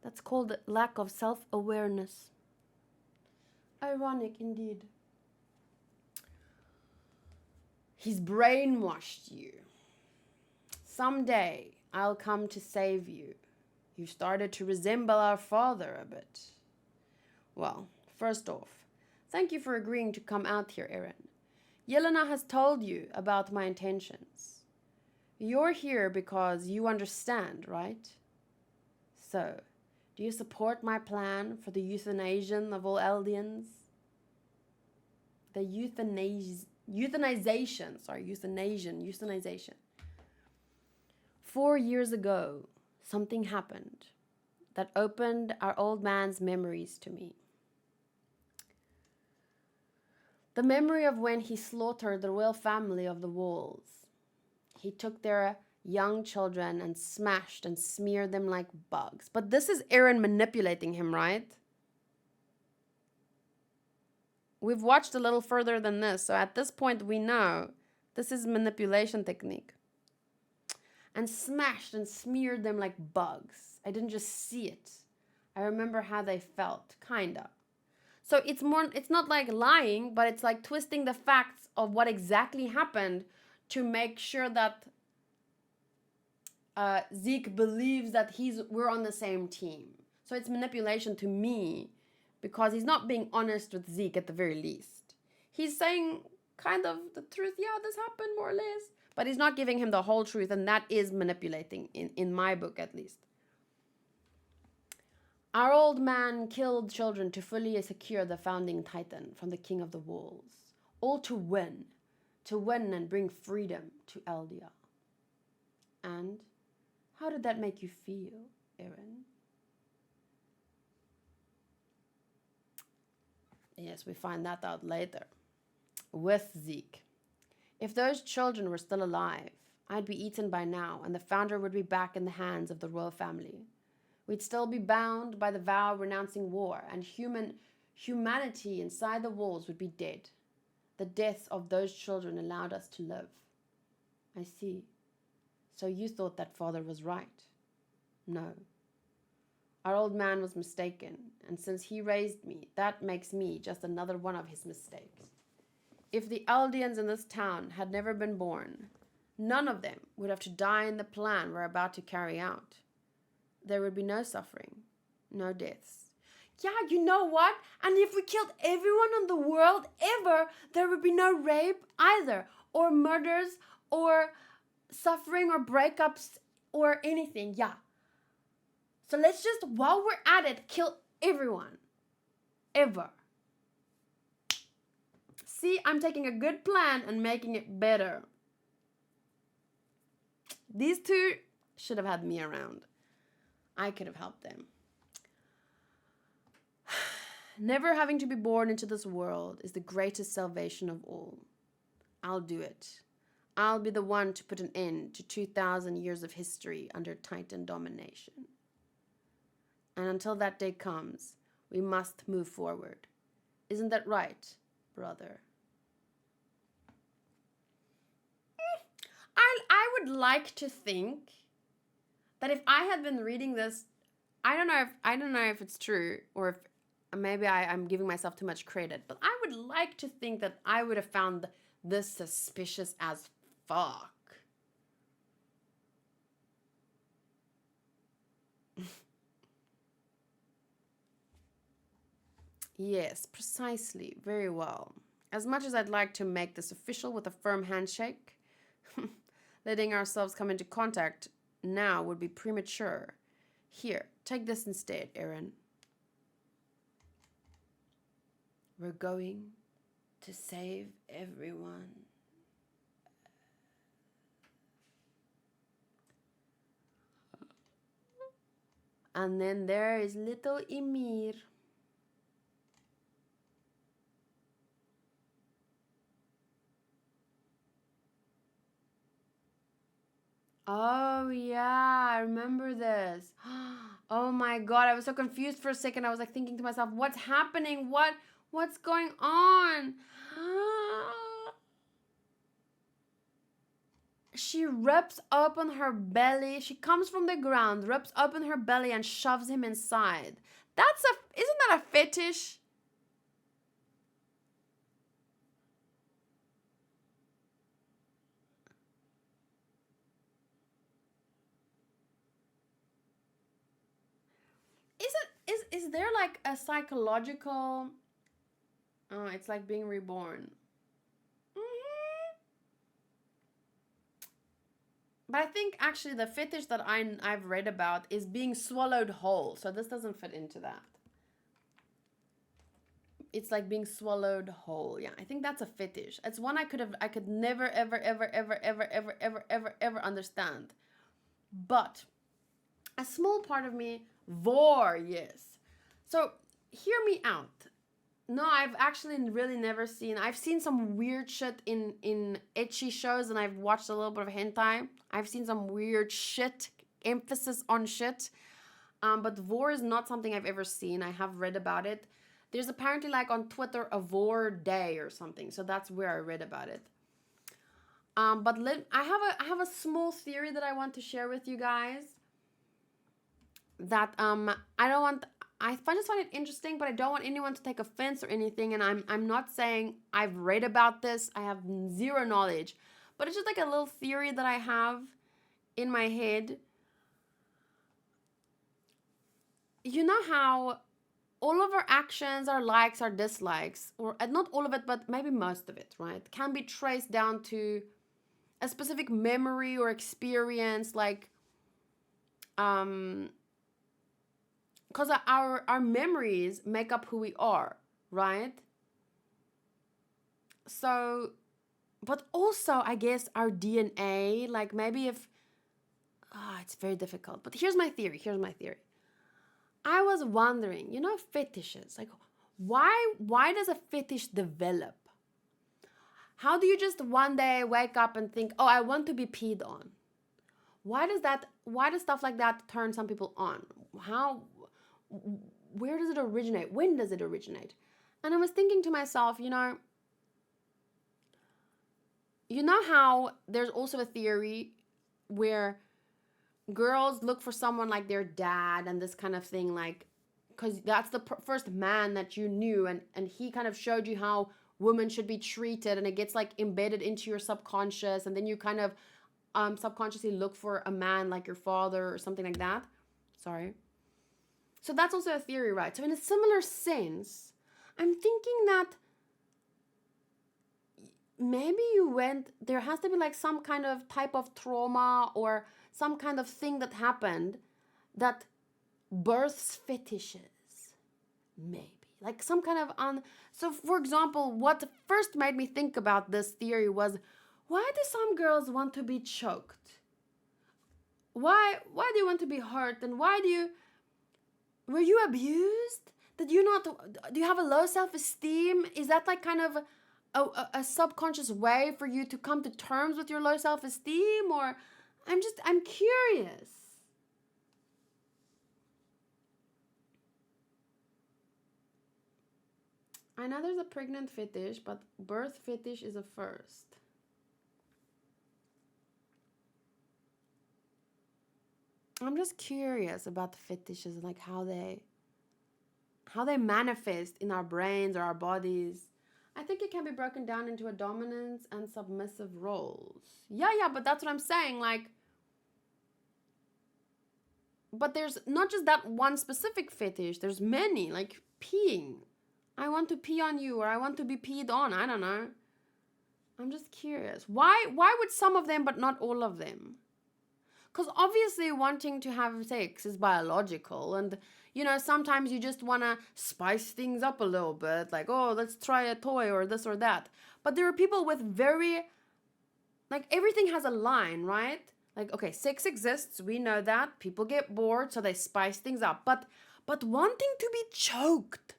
S1: That's called lack of self-awareness. Ironic indeed. He's brainwashed you. Someday I'll come to save you. You've started to resemble our father a bit. Well, first off, thank you for agreeing to come out here, Eren. Yelena has told you about my intentions. You're here because you understand, right? So, do you support my plan for the euthanization of all Eldians? The euthanization. 4 years ago, something happened that opened our old man's memories to me. The memory of when he slaughtered the royal family of the Walls. He took their young children and smashed and smeared them like bugs. But this is Eren manipulating him, right? We've watched a little further than this, so at this point we know this is manipulation technique. And smashed and smeared them like bugs. I didn't just see it. I remember how they felt, kinda. So it's not like lying, but it's like twisting the facts of what exactly happened to make sure that Zeke believes that we're on the same team. So it's manipulation to me because he's not being honest with Zeke at the very least. He's saying kind of the truth. Yeah, this happened more or less. But he's not giving him the whole truth, and that is manipulating, in my book at least. Our old man killed children to fully secure the founding titan from the king of the wolves. All to win and bring freedom to Eldia. And how did that make you feel, Eren? Yes, we find that out later. With Zeke. If those children were still alive, I'd be eaten by now, and the founder would be back in the hands of the royal family. We'd still be bound by the vow renouncing war, and humanity inside the walls would be dead. The deaths of those children allowed us to live. I see. So you thought that father was right? No. Our old man was mistaken, and since he raised me, that makes me just another one of his mistakes. If the Eldians in this town had never been born, none of them would have to die in the plan we're about to carry out. There would be no suffering, no deaths. Yeah, you know what? And if we killed everyone in the world ever, there would be no rape either, or murders, or suffering, or breakups, or anything. Yeah. So let's just, while we're at it, kill everyone. Ever. See, I'm taking a good plan and making it better. These two should have had me around. I could have helped them. Never having to be born into this world is the greatest salvation of all. I'll do it. I'll be the one to put an end to 2,000 years of history under Titan domination. And until that day comes, we must move forward. Isn't that right, brother? I would like to think that if I had been reading this, I don't know if it's true, or if maybe I'm giving myself too much credit, but I would like to think that I would have found this suspicious as fuck. Yes, precisely. Very well. As much as I'd like to make this official with a firm handshake, letting ourselves come into contact now would be premature. Here, take this instead, Aaron. We're going to save everyone. And then there is little Ymir. Oh, yeah, I remember this. Oh my God, I was so confused for a second. I was like thinking to myself, what's happening? What's going on? She rips open her belly. She comes from the ground, rips open her belly and shoves him inside. Isn't that a fetish? Is there like a psychological, oh, it's like being reborn. But I think actually the fetish that I've read about is being swallowed whole. So this doesn't fit into that. It's like being swallowed whole. Yeah, I think that's a fetish. It's one I could never ever understand. But a small part of me, vor, yes. So hear me out. No, I've actually really never seen. I've seen some weird shit in ecchi shows, and I've watched a little bit of hentai. I've seen some weird shit, emphasis on shit. But vor is not something I've ever seen. I have read about it. There's apparently like on Twitter a vor day or something, so that's where I read about it. But I have a small theory that I want to share with you guys. That I just find it interesting, but I don't want anyone to take offense or anything. And I'm not saying I've read about this. I have zero knowledge, but it's just like a little theory that I have in my head. You know how all of our actions, our likes, our dislikes, or not all of it, but maybe most of it, right, can be traced down to a specific memory or experience, like because our memories make up who we are, right? So, but also I guess our DNA, like maybe if it's very difficult, but here's my theory. I was wondering, you know, fetishes, like why does a fetish develop? How do you just one day wake up and think, oh, I want to be peed on? Why does stuff like that turn some people on? Where does it originate? When does it originate? And I was thinking to myself, you know how there's also a theory where girls look for someone like their dad and this kind of thing, like, because that's the first man that you knew, and he kind of showed you how women should be treated, and it gets like embedded into your subconscious, and then you kind of subconsciously look for a man like your father or something like that. Sorry. So that's also a theory, right? So in a similar sense, I'm thinking that maybe there has to be like some kind of type of trauma or some kind of thing that happened that births fetishes. Maybe. Like some kind of So for example, what first made me think about this theory was, why do some girls want to be choked? Why do you want to be hurt? And were you abused? Did you not, do you have a low self-esteem? Is that like kind of a subconscious way for you to come to terms with your low self-esteem? Or I'm curious. I know there's a pregnant fetish, but birth fetish is a first. I'm just curious about the fetishes, like how they manifest in our brains or our bodies. I think it can be broken down into a dominance and submissive roles. Yeah, but that's what I'm saying. Like, but there's not just that one specific fetish. There's many, like peeing. I want to pee on you, or I want to be peed on. I don't know. I'm just curious. Why would some of them but not all of them? Because obviously wanting to have sex is biological, and sometimes you just want to spice things up a little bit, like, oh, let's try a toy or this or that. But there are people with very, like, everything has a line, right? Like, okay, sex exists, we know that. People get bored, so they spice things up. But wanting to be choked,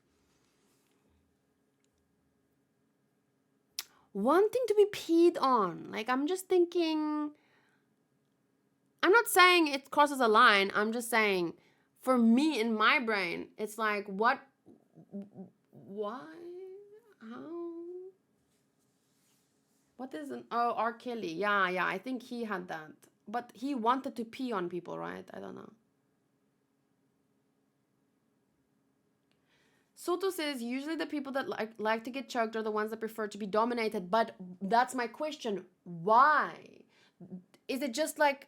S1: wanting to be peed on, like, I'm just thinking, I'm not saying it crosses a line. I'm just saying, for me, in my brain, it's like, what, why, how, what is R. Kelly. Yeah, I think he had that. But he wanted to pee on people, right? I don't know. Soto says, usually the people that like to get choked are the ones that prefer to be dominated. But that's my question. Why? Is it just like,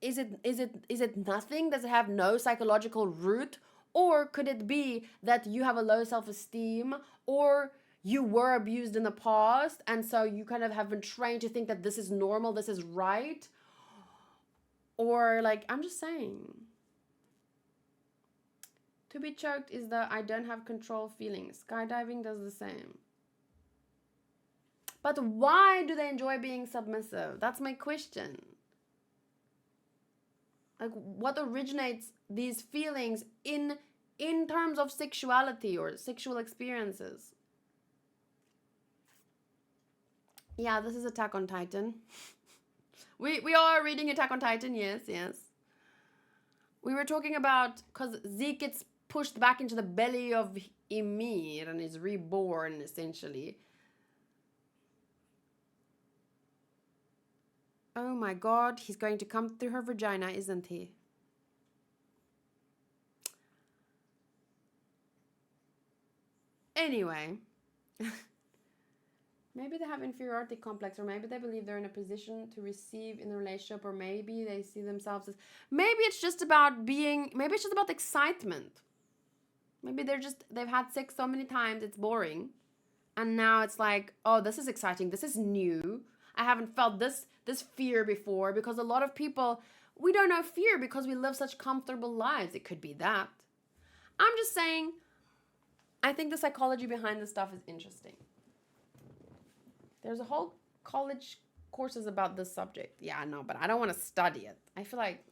S1: is it nothing? Does it have no psychological root? Or could it be that you have a low self-esteem, or you were abused in the past, and so you kind of have been trained to think that this is normal, this is right? Or, like, I'm just saying. To be choked is the I don't have control feeling. Skydiving does the same. But why do they enjoy being submissive? That's my question. Like, what originates these feelings in terms of sexuality or sexual experiences? Yeah, this is Attack on Titan. We are reading Attack on Titan, yes. We were talking about, because Zeke gets pushed back into the belly of Ymir and is reborn, essentially. Oh my god, he's going to come through her vagina, isn't he? Anyway. Maybe they have inferiority complex, or maybe they believe they're in a position to receive in the relationship, or maybe they see themselves as... Maybe it's just about maybe it's just about excitement. Maybe they've had sex so many times, it's boring. And now it's like, oh, this is exciting, this is new. I haven't felt this fear before, because a lot of people, we don't know fear because we live such comfortable lives. It could be that. I'm just saying, I think the psychology behind this stuff is interesting. There's a whole college courses about this subject. Yeah, I know, but I don't want to study it. I feel like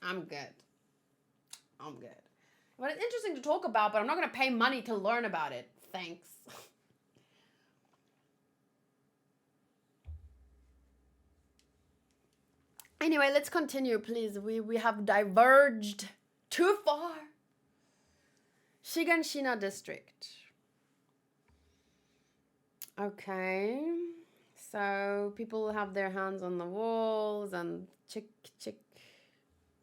S1: I'm good. But it's interesting to talk about, but I'm not going to pay money to learn about it. Thanks. Anyway, let's continue, please. We have diverged too far. Shiganshina district. Okay. So people have their hands on the walls and chick.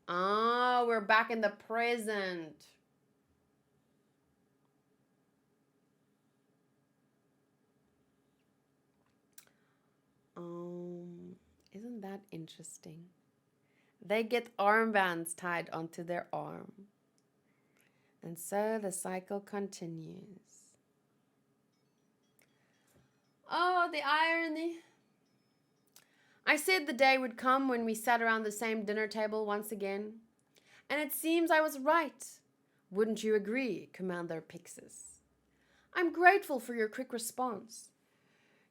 S1: Ah, we're back in the present. Isn't that interesting? They get armbands tied onto their arm. And so the cycle continues. Oh, the irony. I said the day would come when we sat around the same dinner table once again. And it seems I was right. Wouldn't you agree, Commander Pixis? I'm grateful for your quick response.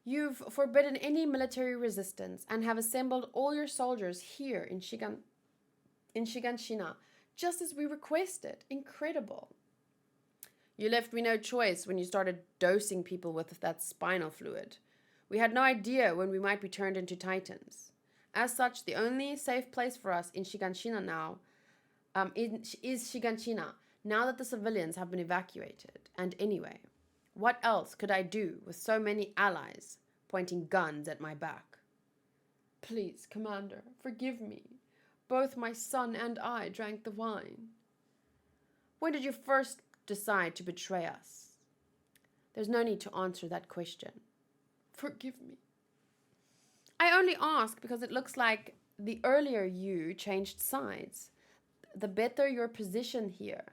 S1: You've forbidden any military resistance and have assembled all your soldiers here in Shigan... in Shiganshina, just as we requested. Incredible. You left me no choice when you started dosing people with that spinal fluid. We had no idea when we might be turned into titans. As such, the only safe place for us in Shiganshina now is Shiganshina, now that the civilians have been evacuated. And anyway, what else could I do with so many allies pointing guns at my back? Please, Commander, forgive me. Both my son and I drank the wine. When did you first decide to betray us? There's no need to answer that question. Forgive me. I only ask because it looks like the earlier you changed sides, the better your position here.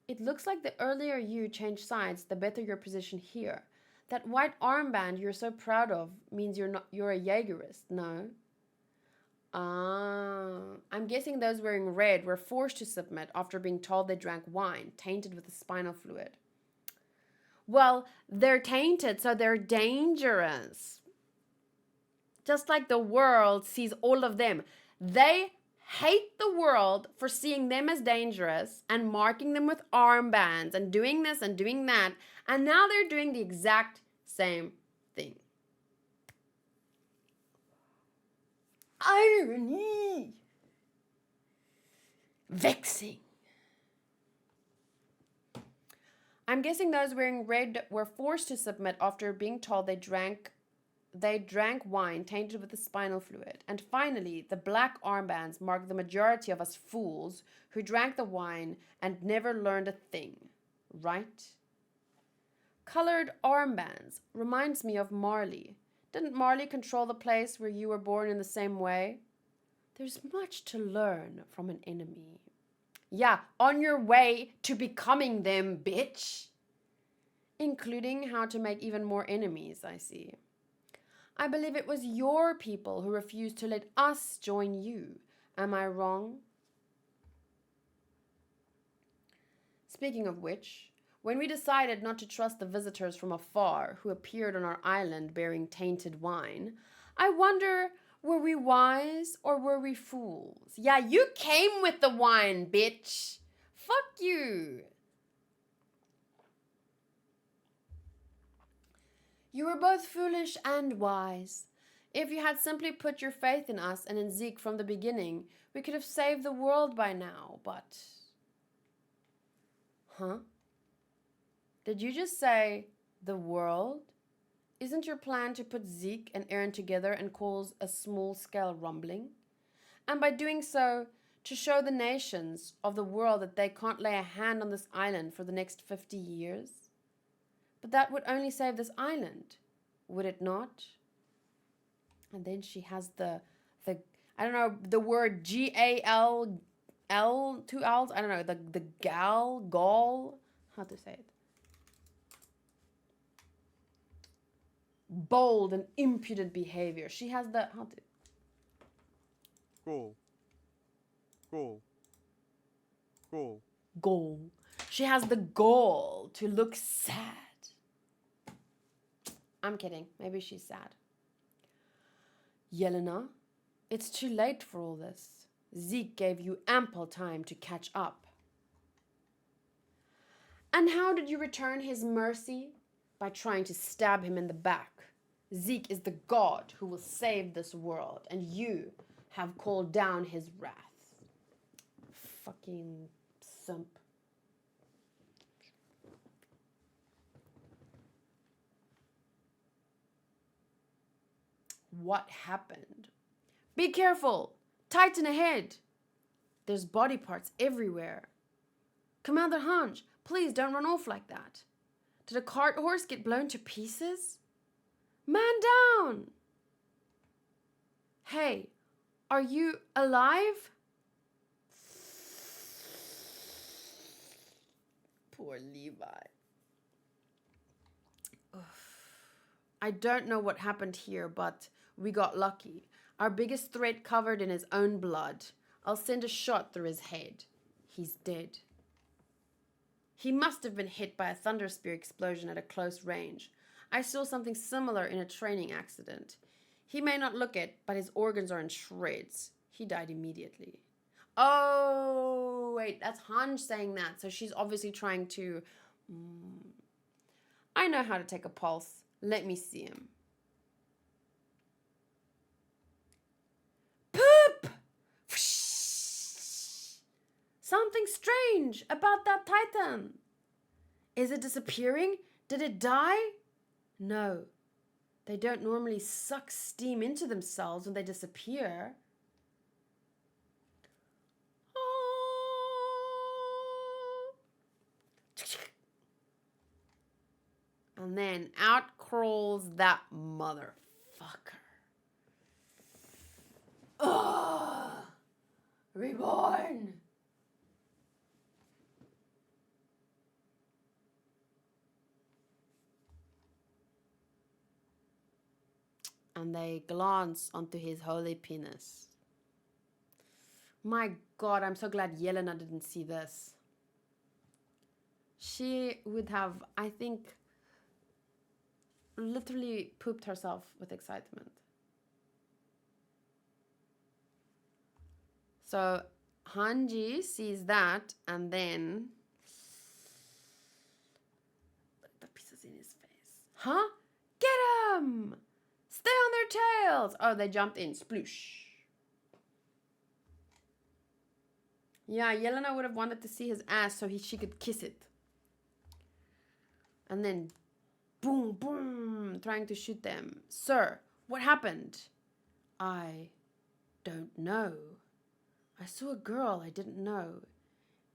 S1: It looks like the earlier you changed sides, the better your position here. That white armband you're so proud of means you're a Jaegerist, no? I'm guessing those wearing red were forced to submit after being told they drank wine, tainted with the spinal fluid. Well, they're tainted, so they're dangerous. Just like the world sees all of them. They hate the world for seeing them as dangerous and marking them with armbands and doing this and doing that. And now they're doing the exact same thing. Irony. Vexing. I'm guessing those wearing red were forced to submit after being told they drank wine tainted with the spinal fluid. And finally, the black armbands mark the majority of us fools who drank the wine and never learned a thing. Right? Colored armbands reminds me of Marley. Didn't Marley control the place where you were born in the same way? There's much to learn from an enemy. Yeah, on your way to becoming them, bitch. Including how to make even more enemies, I see. I believe it was your people who refused to let us join you. Am I wrong? Speaking of which, when we decided not to trust the visitors from afar who appeared on our island bearing tainted wine, I wonder, were we wise or were we fools? Yeah, you came with the wine, bitch. Fuck you. You were both foolish and wise. If you had simply put your faith in us and in Zeke from the beginning, we could have saved the world by now, but... Huh? Did you just say, the world? Isn't your plan to put Zeke and Aaron together and cause a small-scale rumbling? And by doing so, to show the nations of the world that they can't lay a hand on this island for the next 50 years? But that would only save this island, would it not? And then she has the I don't know, the word G-A-L, two L's, I don't know, the gall, how to say it? Bold and impudent behavior. She has the, how to... Goal. She has the goal to look sad. I'm kidding. Maybe she's sad. Yelena, it's too late for all this. Zeke gave you ample time to catch up. And how did you return his mercy? By trying to stab him in the back. Zeke is the god who will save this world, and you have called down his wrath. Fucking simp. What happened? Be careful! Titan ahead! There's body parts everywhere. Commander Hanj, please don't run off like that. Did a cart horse get blown to pieces? Man down! Hey, are you alive? Poor Levi. Ugh. I don't know what happened here, but we got lucky. Our biggest threat covered in his own blood. I'll send a shot through his head. He's dead. He must have been hit by a thunder spear explosion at a close range. I saw something similar in a training accident. He may not look it, but his organs are in shreds. He died immediately. Oh, wait, that's Hanj saying that. So she's obviously trying to... I know how to take a pulse. Let me see him. Poop! Something strange about that Titan. Is it disappearing? Did it die? No. They don't normally suck steam into themselves when they disappear. And then out crawls that motherfucker. Ugh! Reborn! And they glance onto his holy penis. My God, I'm so glad Yelena didn't see this. She would have, I think, literally pooped herself with excitement. So Hanji sees that and then the pieces in his face. Huh? Get him! Stay on their tails! Oh, they jumped in. Sploosh. Yeah, Yelena would have wanted to see his ass so she could kiss it. And then, boom, boom, trying to shoot them. Sir, what happened? I don't know. I saw a girl I didn't know,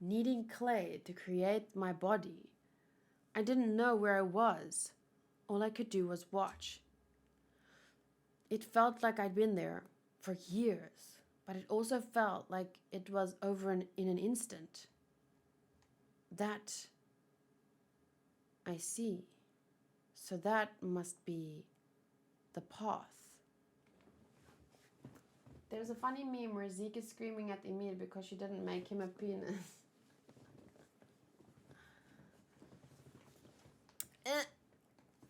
S1: needing clay to create my body. I didn't know where I was. All I could do was watch. It felt like I'd been there for years, but it also felt like it was over in an instant. That I see. So that must be the path. There's a funny meme where Zeke is screaming at Emil because she didn't make him a penis.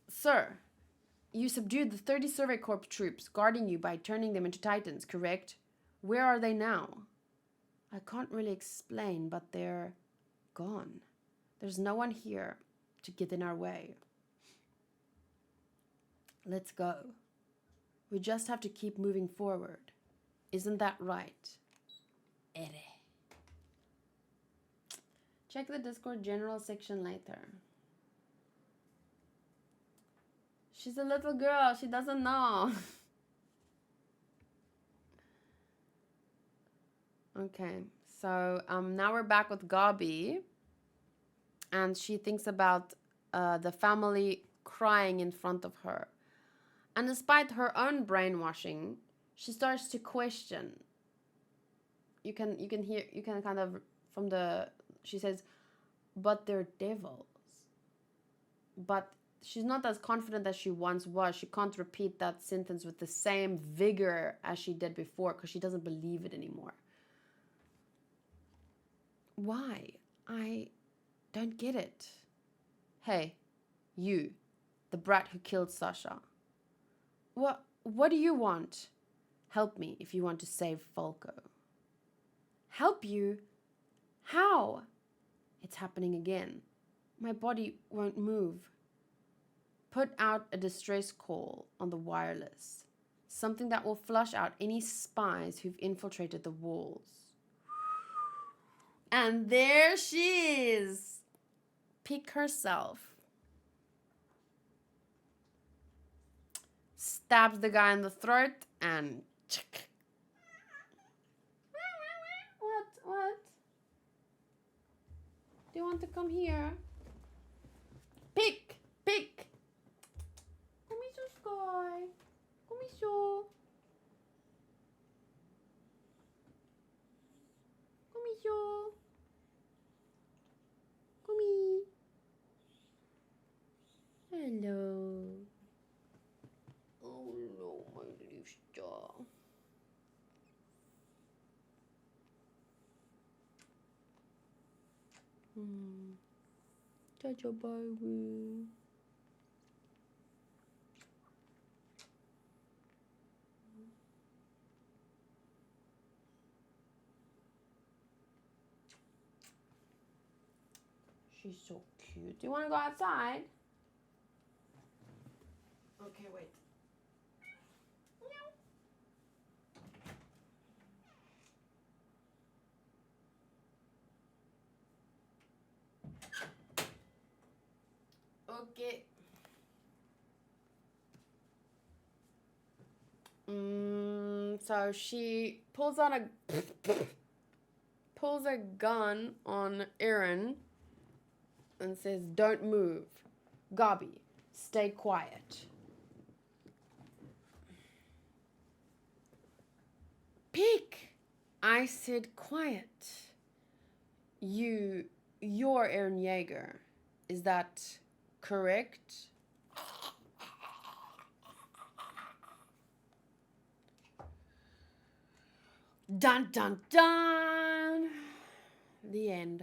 S1: Sir, you subdued the 30 Survey Corps troops guarding you by turning them into Titans, correct? Where are they now? I can't really explain, but they're gone. There's no one here to get in our way. Let's go. We just have to keep moving forward. Isn't that right? Ere. Check the Discord general section later. She's a little girl. She doesn't know. Okay. So now we're back with Gabi. And she thinks about the family crying in front of her. And despite her own brainwashing, she starts to question. You can kind of from the, she says, but they're devils. But she's not as confident as she once was. She can't repeat that sentence with the same vigor as she did before because she doesn't believe it anymore. Why? I don't get it. Hey, you, the brat who killed Sasha. What do you want? Help me if you want to save Falco. Help you? How? It's happening again. My body won't move. Put out a distress call on the wireless. Something that will flush out any spies who've infiltrated the walls. And there she is. Pick herself. Stabs the guy in the throat and... What? Do you want to come here? Pick! Kom hier zo, Sky. Kom hier zo. Kom hier zo. Kom hier. Hallo. Oh no, mijn liefste. Ciao, baby. She's so cute. Do you want to go outside? Okay, wait. Okay. So she pulls a gun on Aaron and says, "Don't move. Gabi, stay quiet." Peek! I said quiet. You're Aaron Yeager. Is that correct? Dun dun dun! The end.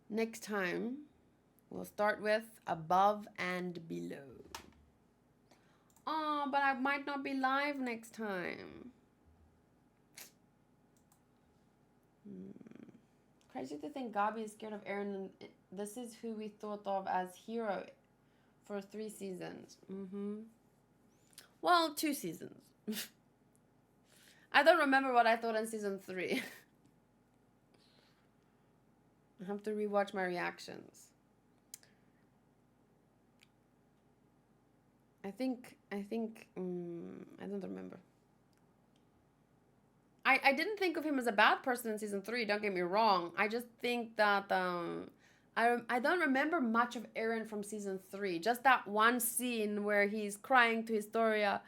S1: Next time, we'll start with above and below. Oh, but I might not be live next time. Crazy to think Gabi is scared of Aaron, and this is who we thought of as hero for 3 seasons. Well, 2 seasons. I don't remember what I thought in season 3. I have to rewatch my reactions. I think, I don't remember. I didn't think of him as a bad person in season 3, don't get me wrong. I just think that, I don't remember much of Aaron from season 3. Just that one scene where he's crying to Historia.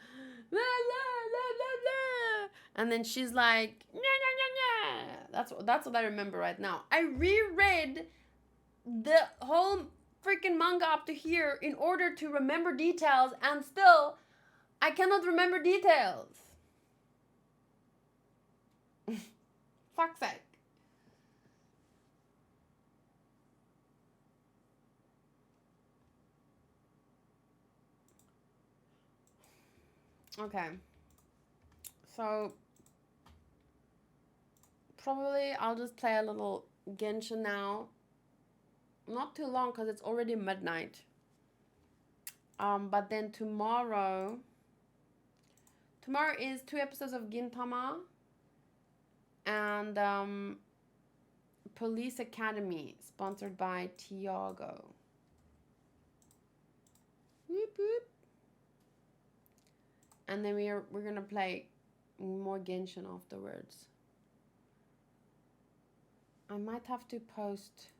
S1: La, la, la, la, la. And then she's like, nya, nya, nya, nya. That's what I remember right now. I reread the whole freaking manga up to here in order to remember details, and still, I cannot remember details. Fuck's sake. Okay. So, probably I'll just play a little Genshin now. Not too long because it's already midnight. But then tomorrow is 2 episodes of Gintama and Police Academy, sponsored by Tiago. Whoop whoop. And then we're gonna play more Genshin afterwards. I might have to post.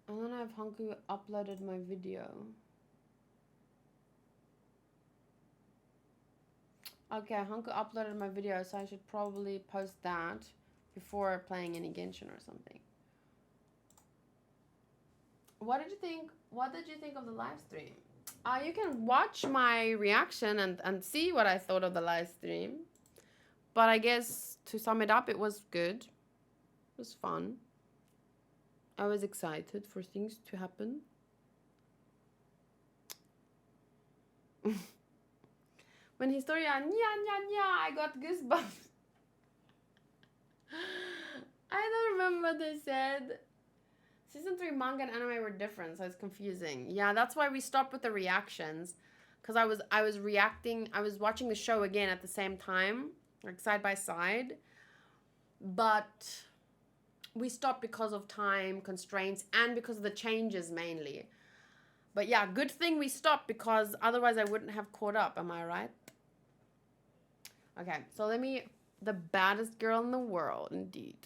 S1: I don't know if Hanku uploaded my video. Okay, Hanku uploaded my video, so I should probably post that before playing any Genshin or something. What did you think? What did you think of the live stream? You can watch my reaction and see what I thought of the live stream. But I guess to sum it up, it was good. It was fun. I was excited for things to happen. When Historia, nya, nya, nya, I got goosebumps. I don't remember what they said. Season 3 manga and anime were different, so it's confusing. Yeah, that's why we stopped with the reactions. Because I was reacting, I was watching the show again at the same time, like side by side. But we stopped because of time constraints and because of the changes mainly. But yeah, good thing we stopped because otherwise I wouldn't have caught up, am I right? Okay, so the baddest girl in the world, indeed.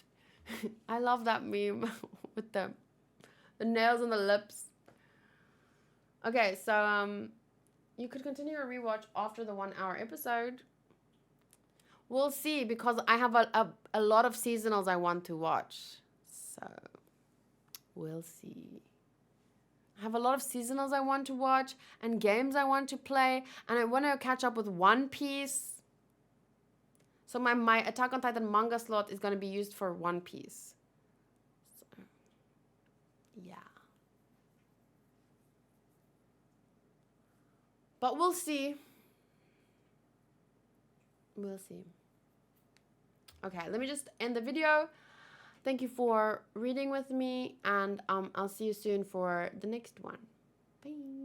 S1: I love that meme with the nails and the lips. Okay, so you could continue your rewatch after the 1-hour episode. We'll see, because I have a lot of seasonals I want to watch. So, we'll see. I have a lot of seasonals I want to watch and games I want to play, and I want to catch up with One Piece. So my Attack on Titan manga slot is going to be used for One Piece. So, yeah. But we'll see. We'll see. Okay, let me just end the video. Thank you for reading with me, and I'll see you soon for the next one. Bye.